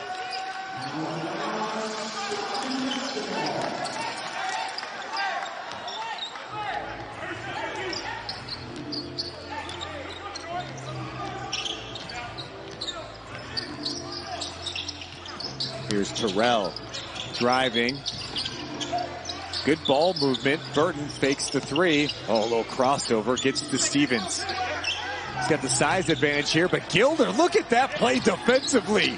Here's Terrell driving. Good ball movement. Burton fakes the three. Oh, a little crossover. Gets to Stevens. He's got the size advantage here, but Gilder, look at that play defensively.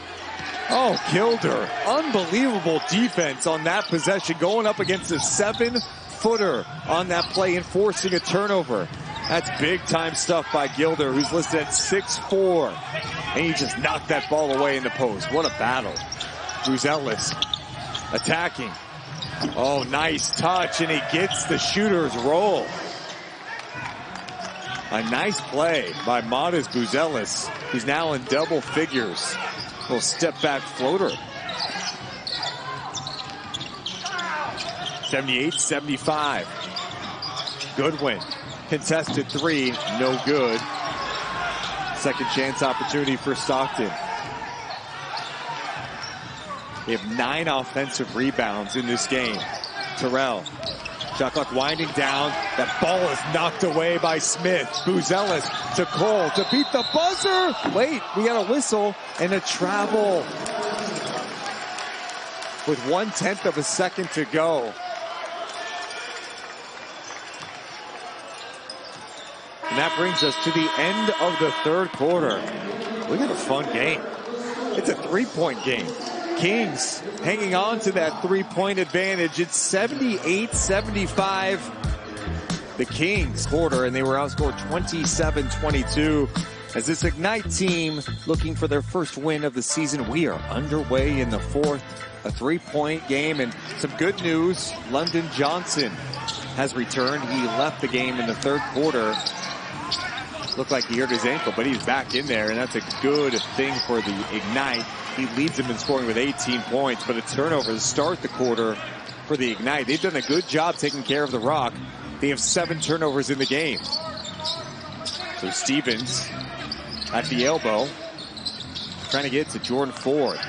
Oh, Gilder. Unbelievable defense on that possession, going up against a 7-footer on that play and forcing a turnover. That's big-time stuff by Gilder, who's listed at 6'4". And he just knocked that ball away in the post. What a battle. Buzelis attacking. Oh, nice touch, and he gets the shooter's roll. A nice play by Modest Buzelis, who's now in double figures. Little step back floater. 78-75. Goodwin, contested three, no good. Second chance opportunity for Stockton. They have 9 offensive rebounds in this game. Terrell, shot clock winding down. That ball is knocked away by Smith. Buzelis to Cole to beat the buzzer. Wait, we got a whistle and a travel. With 1/10 of a second to go. And that brings us to the end of the third quarter. We got a fun game. It's a 3-point game. Kings hanging on to that 3-point advantage. It's 78-75. The Kings quarter, and they were outscored 27-22. As this Ignite team looking for their first win of the season, we are underway in the fourth. A 3-point game, and some good news. London Johnson has returned. He left the game in the third quarter. Looked like he hurt his ankle, but he's back in there, and that's a good thing for the Ignite. He leads them in scoring with 18 points, but a turnover to start the quarter for the Ignite. They've done a good job taking care of the rock. They have 7 turnovers in the game. So Stevens at the elbow, trying to get to Jordan Ford.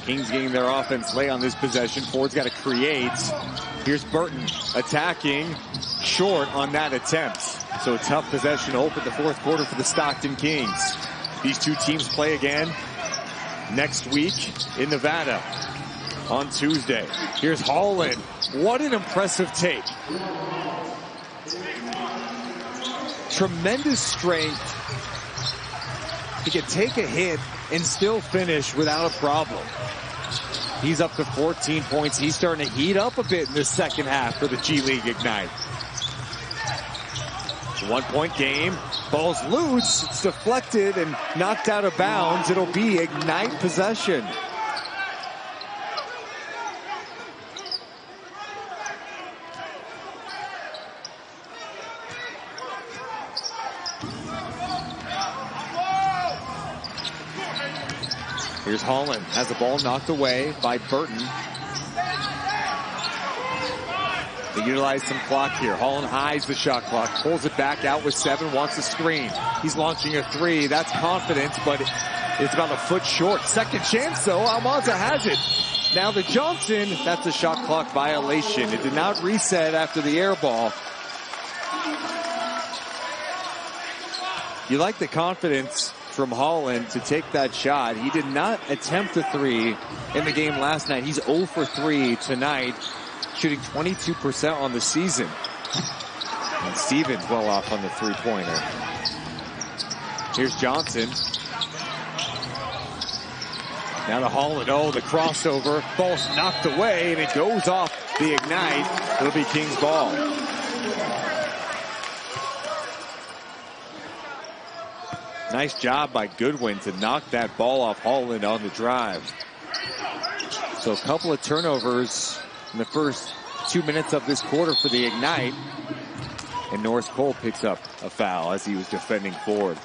Kings getting their offense late on this possession. Ford's got to create. Here's Burton attacking, short on that attempt. So a tough possession to open the fourth quarter for the Stockton Kings. These two teams play again next week in Nevada on Tuesday. Here's Holland. What an impressive take. Tremendous strength. He can take a hit and still finish without a problem. He's up to 14 points. He's starting to heat up a bit in the second half for the G League Ignite. 1-point game. Ball's loose. It's deflected and knocked out of bounds. It'll be Ignite possession. Here's Holland. Has the ball knocked away by Burton. They utilize some clock here. Holland eyes the shot clock, pulls it back out with 7, wants a screen. He's launching a 3. That's confidence, but it's about a foot short. Second chance, though. Almanza has it. Now the Johnson, that's a shot clock violation. It did not reset after the air ball. You like the confidence from Holland to take that shot. He did not attempt a 3 in the game last night. He's 0 for 3 tonight, shooting 22% on the season. And Stevens well off on the 3-pointer. Here's Johnson. Now to Holland. Oh, the crossover. Ball's knocked away, and it goes off the Ignite. It'll be Kings ball. Nice job by Goodwin to knock that ball off Holland on the drive. So a couple of turnovers in the first 2 minutes of this quarter for the Ignite. And Norris Cole picks up a foul as he was defending forward.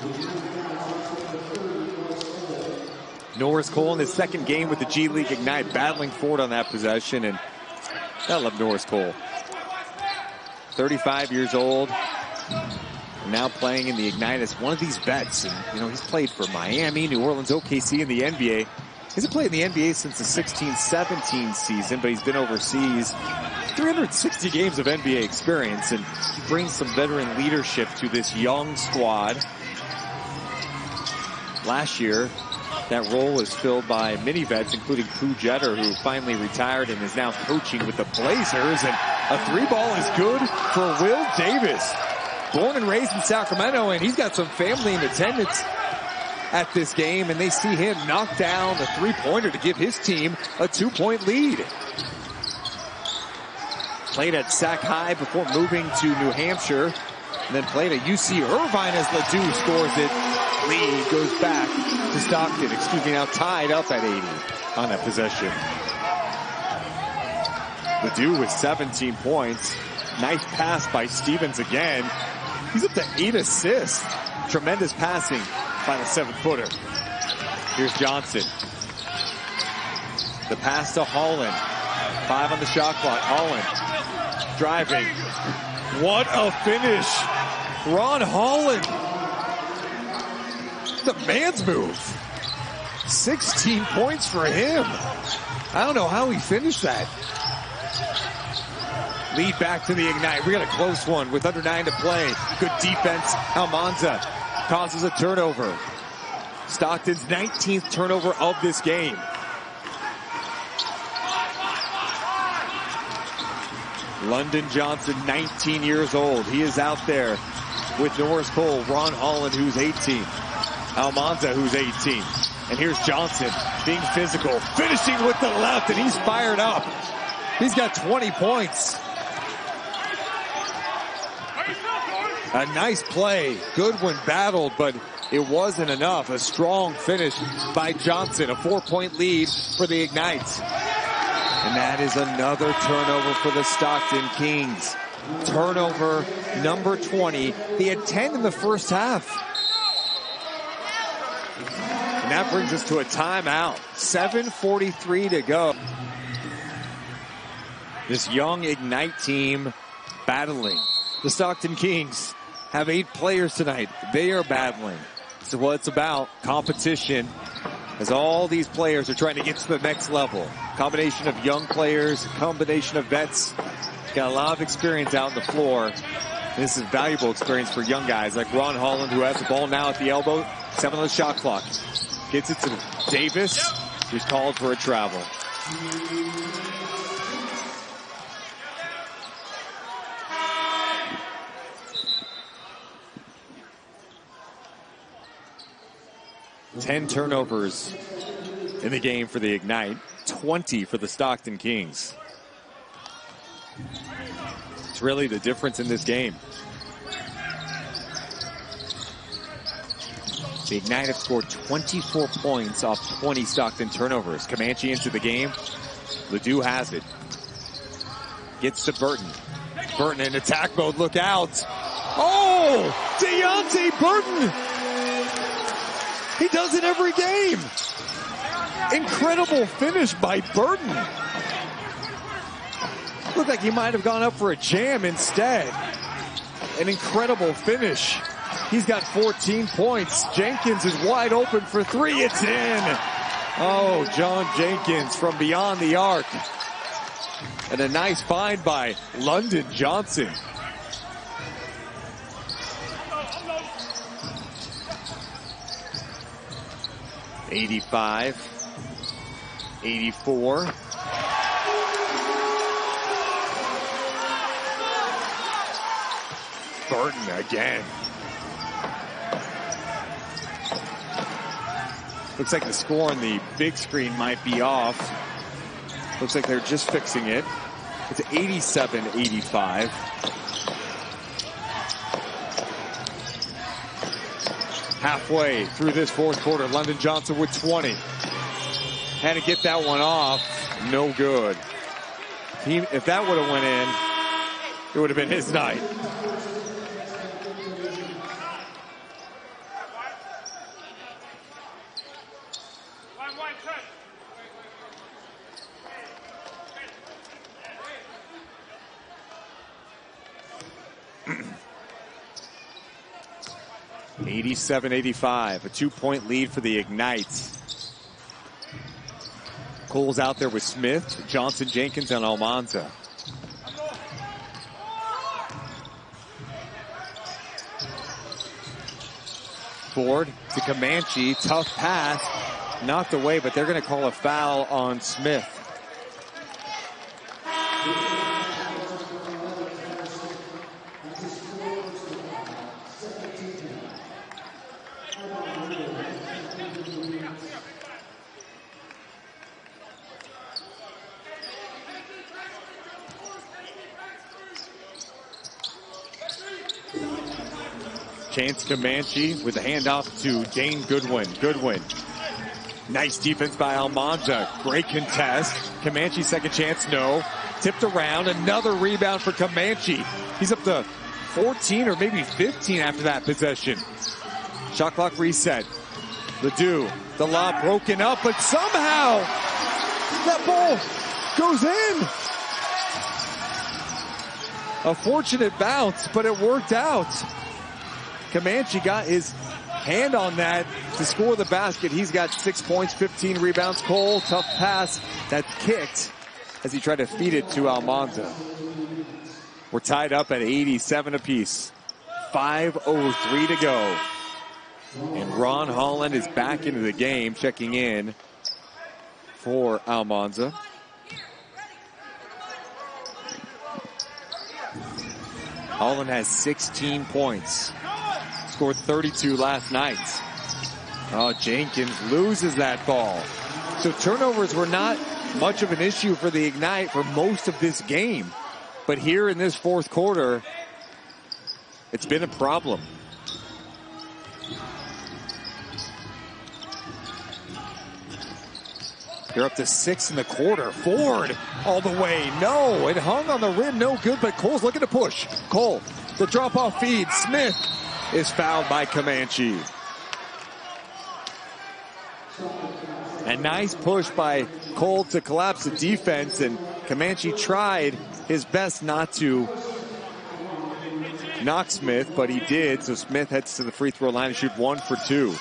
Norris Cole in his second game with the G League Ignite, battling forward on that possession. And I love Norris Cole. 35 years old. Now playing in the Ignite as one of these vets. And, you know, he's played for Miami, New Orleans, OKC in the NBA. He hasn't played in the NBA since the 16-17 season, but he's been overseas. 360 games of NBA experience, and he brings some veteran leadership to this young squad. Last year, that role was filled by many vets, including Pooh Jeter, who finally retired and is now coaching with the Blazers. And a three ball is good for Will Davis. Born and raised in Sacramento, and he's got some family in attendance at this game, and they see him knock down the three-pointer to give his team a 2-point lead. Played at Sac High before moving to New Hampshire, and then played at UC Irvine as Ledoux scores it. Lead goes back to Stockton. Now tied up at 80 on that possession. Ledoux with 17 points. Nice pass by Stevens again. He's up to 8 assists. Tremendous passing by the 7-footer. Here's Johnson. The pass to Holland. 5 on the shot clock. Holland driving. What a finish. Ron Holland. The man's move. 16 points for him. I don't know how he finished that. Lead back to the Ignite. We got a close one with under 9 to play. Good defense. Almanza causes a turnover. Stockton's 19th turnover of this game. London Johnson, 19 years old. He is out there with Norris Cole, Ron Holland, who's 18. Almanza, who's 18. And here's Johnson being physical, finishing with the left, and he's fired up. He's got 20 points. A nice play. Goodwin battled, but it wasn't enough. A strong finish by Johnson. A 4-point lead for the Ignite. And that is another turnover for the Stockton Kings. Turnover number 20. They had 10 in the first half. And that brings us to a timeout. 7:43 to go. This young Ignite team battling. The Stockton Kings have 8 players tonight. They are battling. So what it's about, competition, as all these players are trying to get to the next level. Combination of young players, combination of vets. Got a lot of experience out on the floor. This is valuable experience for young guys like Ron Holland, who has the ball now at the elbow. 7 on the shot clock. Gets it to Davis, who's called for a travel. Ten turnovers in the game for the Ignite, 20 for the Stockton Kings. It's really the difference in this game. The Ignite have scored 24 points off 20 Stockton turnovers. Comanche into the game. Ledoux has it. Gets to Burton. Burton in attack mode. Look out. Oh! Deontay Burton! He does it every game. Incredible finish by Burton. Looked like he might have gone up for a jam instead. An incredible finish. He's got 14 points. Jenkins is wide open for 3. It's in. Oh, John Jenkins from beyond the arc. And a nice find by London Johnson. '85, 84. Burton again. Looks like the score on the big screen might be off. Looks like they're just fixing it. It's 87-85. halfway through this fourth quarter. London Johnson with 20. Had to get that one off. No good. If that would have went in, it would have been his night. (87-85), a 2-point lead for the Ignite. Cole's out there with Smith, Johnson, Jenkins, and Almanza. Ford to Comanche, tough pass, knocked away, but they're going to call a foul on Smith. Chance Comanche with the handoff to Dane Goodwin. Goodwin. Nice defense by Almanza. Great contest. Comanche second chance, no. Tipped around. Another rebound for Comanche. He's up to 14 or maybe 15 after that possession. Shot clock reset. Ledoux. The lob broken up, but somehow that ball goes in. A fortunate bounce, but it worked out. Comanche got his hand on that to score the basket. He's got 6 points, 15 rebounds. Cole, tough pass that's kicked as he tried to feed it to Almanza. We're tied up at 87 apiece. 5:03 to go. And Ron Holland is back into the game, checking in for Almanza. Holland has 16 points. Scored 32 last night. Oh, Jenkins loses that ball. So turnovers were not much of an issue for the Ignite for most of this game. But here in this fourth quarter, it's been a problem. They're up to 6 in the quarter. Ford all the way. No, it hung on the rim. No good, but Cole's looking to push. Cole, the drop-off feed. Smith is fouled by Comanche. A nice push by Cole to collapse the defense, and Comanche tried his best not to knock Smith, but he did, so Smith heads to the free throw line and shoot 1 for 2.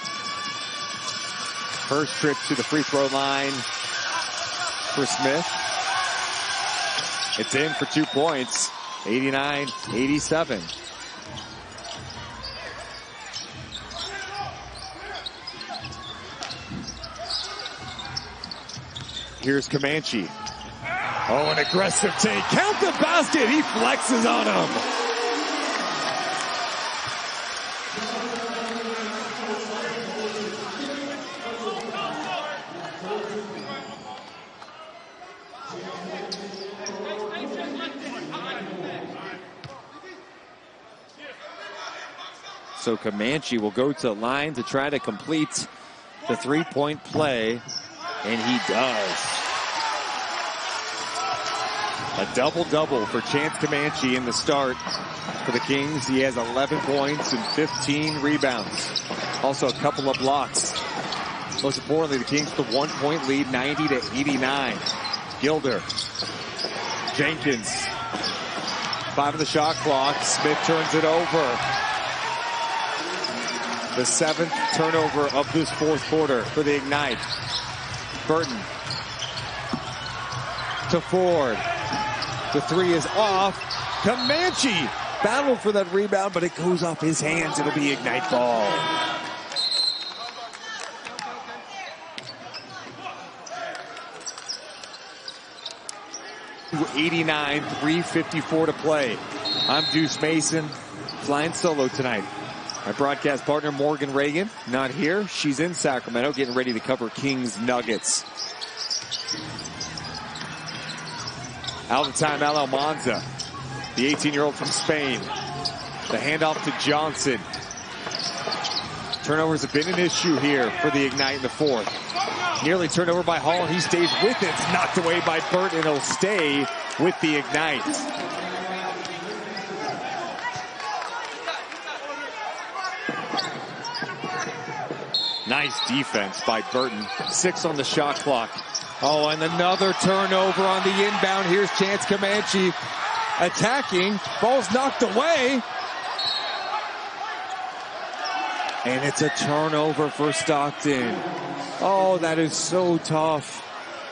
First trip to the free throw line for Smith. It's in for 2 points, 89-87. Here's Comanche. Oh, an aggressive take. Count the basket. He flexes on him. So Comanche will go to the line to try to complete the three-point play, and he does. A double-double for Chance Comanche in the start for the Kings. He has 11 points and 15 rebounds. Also a couple of blocks. Most importantly, the Kings with a 1-point lead, 90-89. Gilder. Jenkins. 5 on the shot clock. Smith turns it over. The 7th turnover of this fourth quarter for the Ignite. Burton. To Ford. The 3 is off. Comanche battled for that rebound, but it goes off his hands. It'll be Ignite ball. .89, 3:54 to play. I'm Deuce Mason, flying solo tonight. My broadcast partner, Morgan Reagan, not here. She's in Sacramento, getting ready to cover Kings Nuggets. Out of timeout, Almanza, the 18-year-old from Spain. The handoff to Johnson. Turnovers have been an issue here for the Ignite in the fourth. Nearly turned over by Hall, and he stays with it. It's knocked away by Burt, and he'll stay with the Ignite. Nice defense by Burton. 6 on the shot clock. Oh, and another turnover on the inbound. Here's Chance Comanche attacking. Ball's knocked away. And it's a turnover for Stockton. Oh, that is so tough.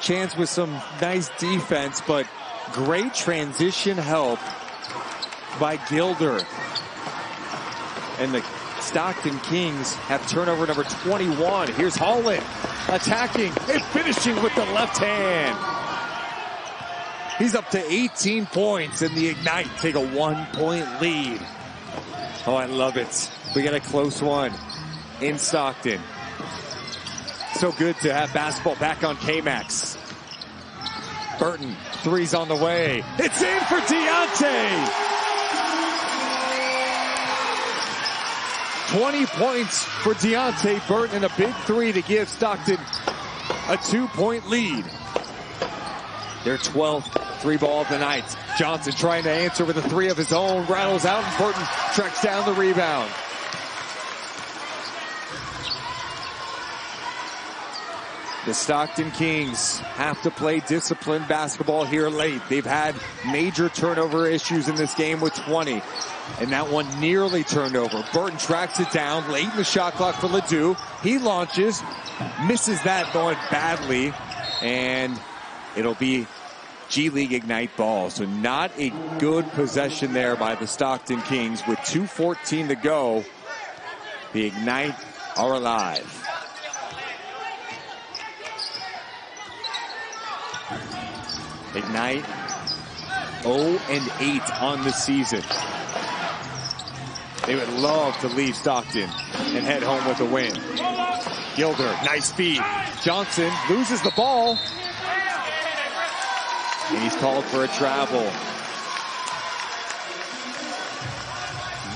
Chance with some nice defense, but great transition help by Gilder. And the Stockton Kings have turnover number 21. Here's Holland attacking and finishing with the left hand. He's up to 18 points, and the Ignite take a 1-point lead. Oh, I love it. We got a close one in Stockton. So good to have basketball back on K-Max. Burton, 3's on the way. It's in for Deontay. 20 points for Deontay Burton and a big 3 to give Stockton a 2-point lead. Their 12th 3-ball of the night. Johnson trying to answer with a 3 of his own. Rattles out, and Burton tracks down the rebound. The Stockton Kings have to play disciplined basketball here late. They've had major turnover issues in this game with 20. And that one nearly turned over. Burton tracks it down late in the shot clock for Ledoux. He launches, misses that going badly, and it'll be G League Ignite ball. So not a good possession there by the Stockton Kings. With 2:14 to go, the Ignite are alive. Ignite 0-8 on the season. They would love to leave Stockton and head home with a win. Gilder, nice feed. Johnson loses the ball. And he's called for a travel.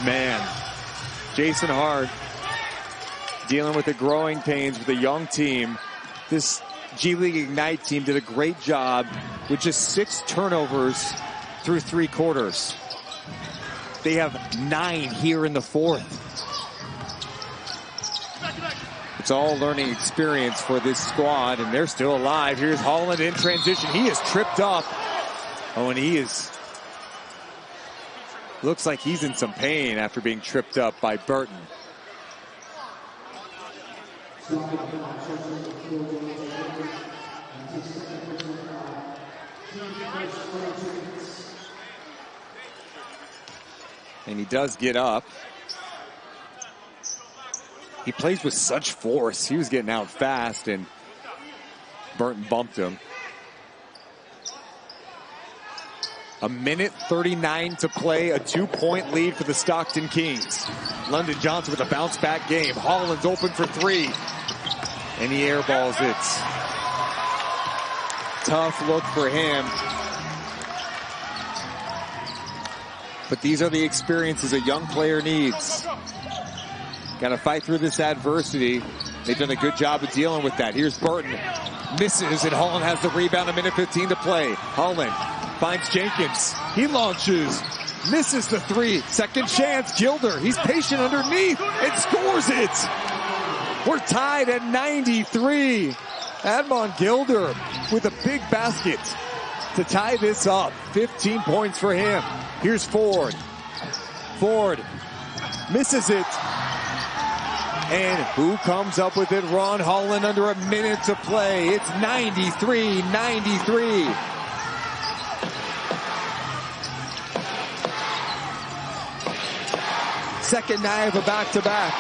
Man, Jason Hart dealing with the growing pains with a young team. This G League Ignite team did a great job with just 6 turnovers through 3 quarters. They have 9 here in the fourth. It's all learning experience for this squad, and they're still alive. Here's Holland in transition. He is tripped up. Oh, and he is... looks like he's in some pain after being tripped up by Burton. And he does get up. He plays with such force. He was getting out fast, and Burton bumped him. 1:39 to play, a 2-point lead for the Stockton Kings. London Johnson with a bounce-back game. Holland's open for 3, and he airballs it. Tough look for him. But these are the experiences a young player needs. Got to fight through this adversity. They've done a good job of dealing with that. Here's Burton. Misses, and Holland has the rebound. 1:15 to play. Holland finds Jenkins. He launches. Misses the 3. Second chance. Gilder. He's patient underneath and scores it. We're tied at 93. Admon Gilder with a big basket to tie this up. 15 points for him. Here's Ford. Ford misses it. And who comes up with it? Ron Holland under a minute to play. It's 93-93. Second night of a back-to-back.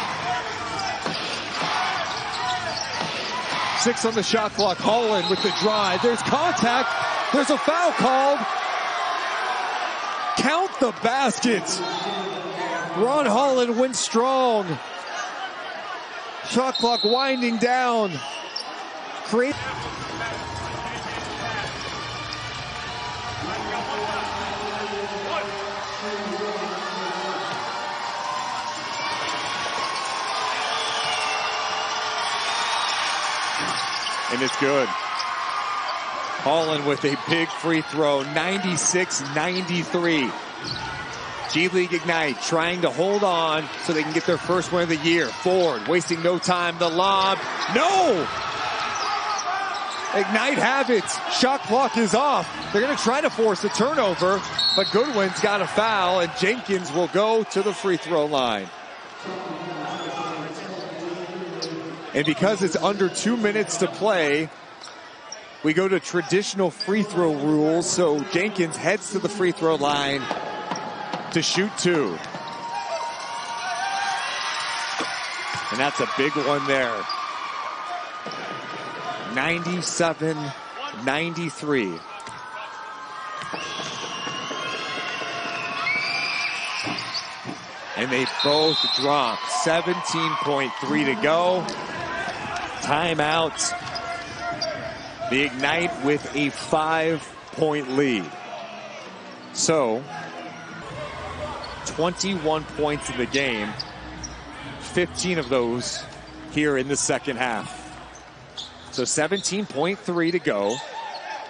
6 on the shot clock. Holland with the drive. There's contact. There's a foul called. Count the basket. Ron Holland went strong. Shot clock winding down. And it's good. Holland with a big free throw, 96-93. G-League Ignite trying to hold on so they can get their first win of the year. Ford wasting no time. The lob. No! Ignite have it. Shot clock is off. They're going to try to force a turnover, but Goodwin's got a foul, and Jenkins will go to the free throw line. And because it's under 2 minutes to play, we go to traditional free throw rules. So Jenkins heads to the free throw line to shoot 2. And that's a big one there. 97-93. And they both drop. 17.3 to go. Timeout. The Ignite with a 5-point lead. So, 21 points in the game. 15 of those here in the second half. So 17.3 to go.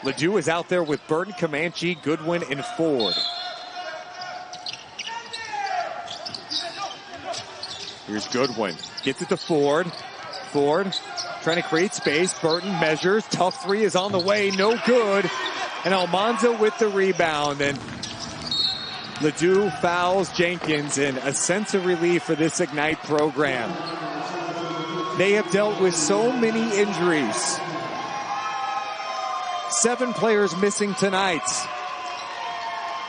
Ledoux is out there with Burton, Comanche, Goodwin, and Ford. Here's Goodwin. Gets it to Ford. Ford trying to create space. Burton measures. Tough three is on the way. No good. And Almanza with the rebound. And Ledoux fouls Jenkins, and a sense of relief for this Ignite program. They have dealt with so many injuries. 7 players missing tonight.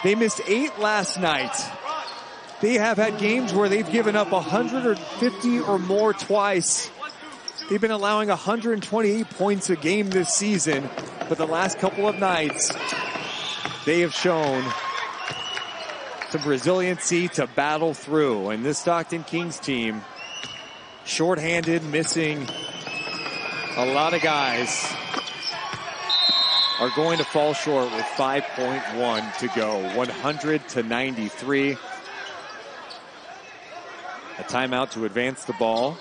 They missed 8 last night. They have had games where they've given up 150 or more twice. They've been allowing 128 points a game this season, but the last couple of nights, they have shown some resiliency to battle through. And this Stockton Kings team, shorthanded, missing a lot of guys, are going to fall short with 5.1 to go. 100-93. A timeout to advance the ball.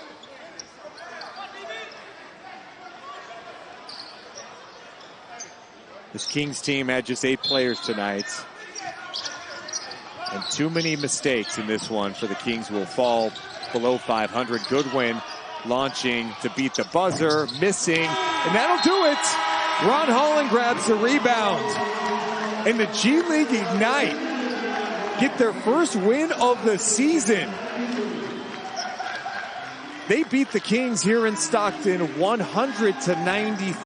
This Kings team had just 8 players tonight. And too many mistakes in this one for the Kings will fall below 500. Goodwin launching to beat the buzzer, missing, and that'll do it. Ron Holland grabs the rebound. And the G-League Ignite get their first win of the season. They beat the Kings here in Stockton 100-93.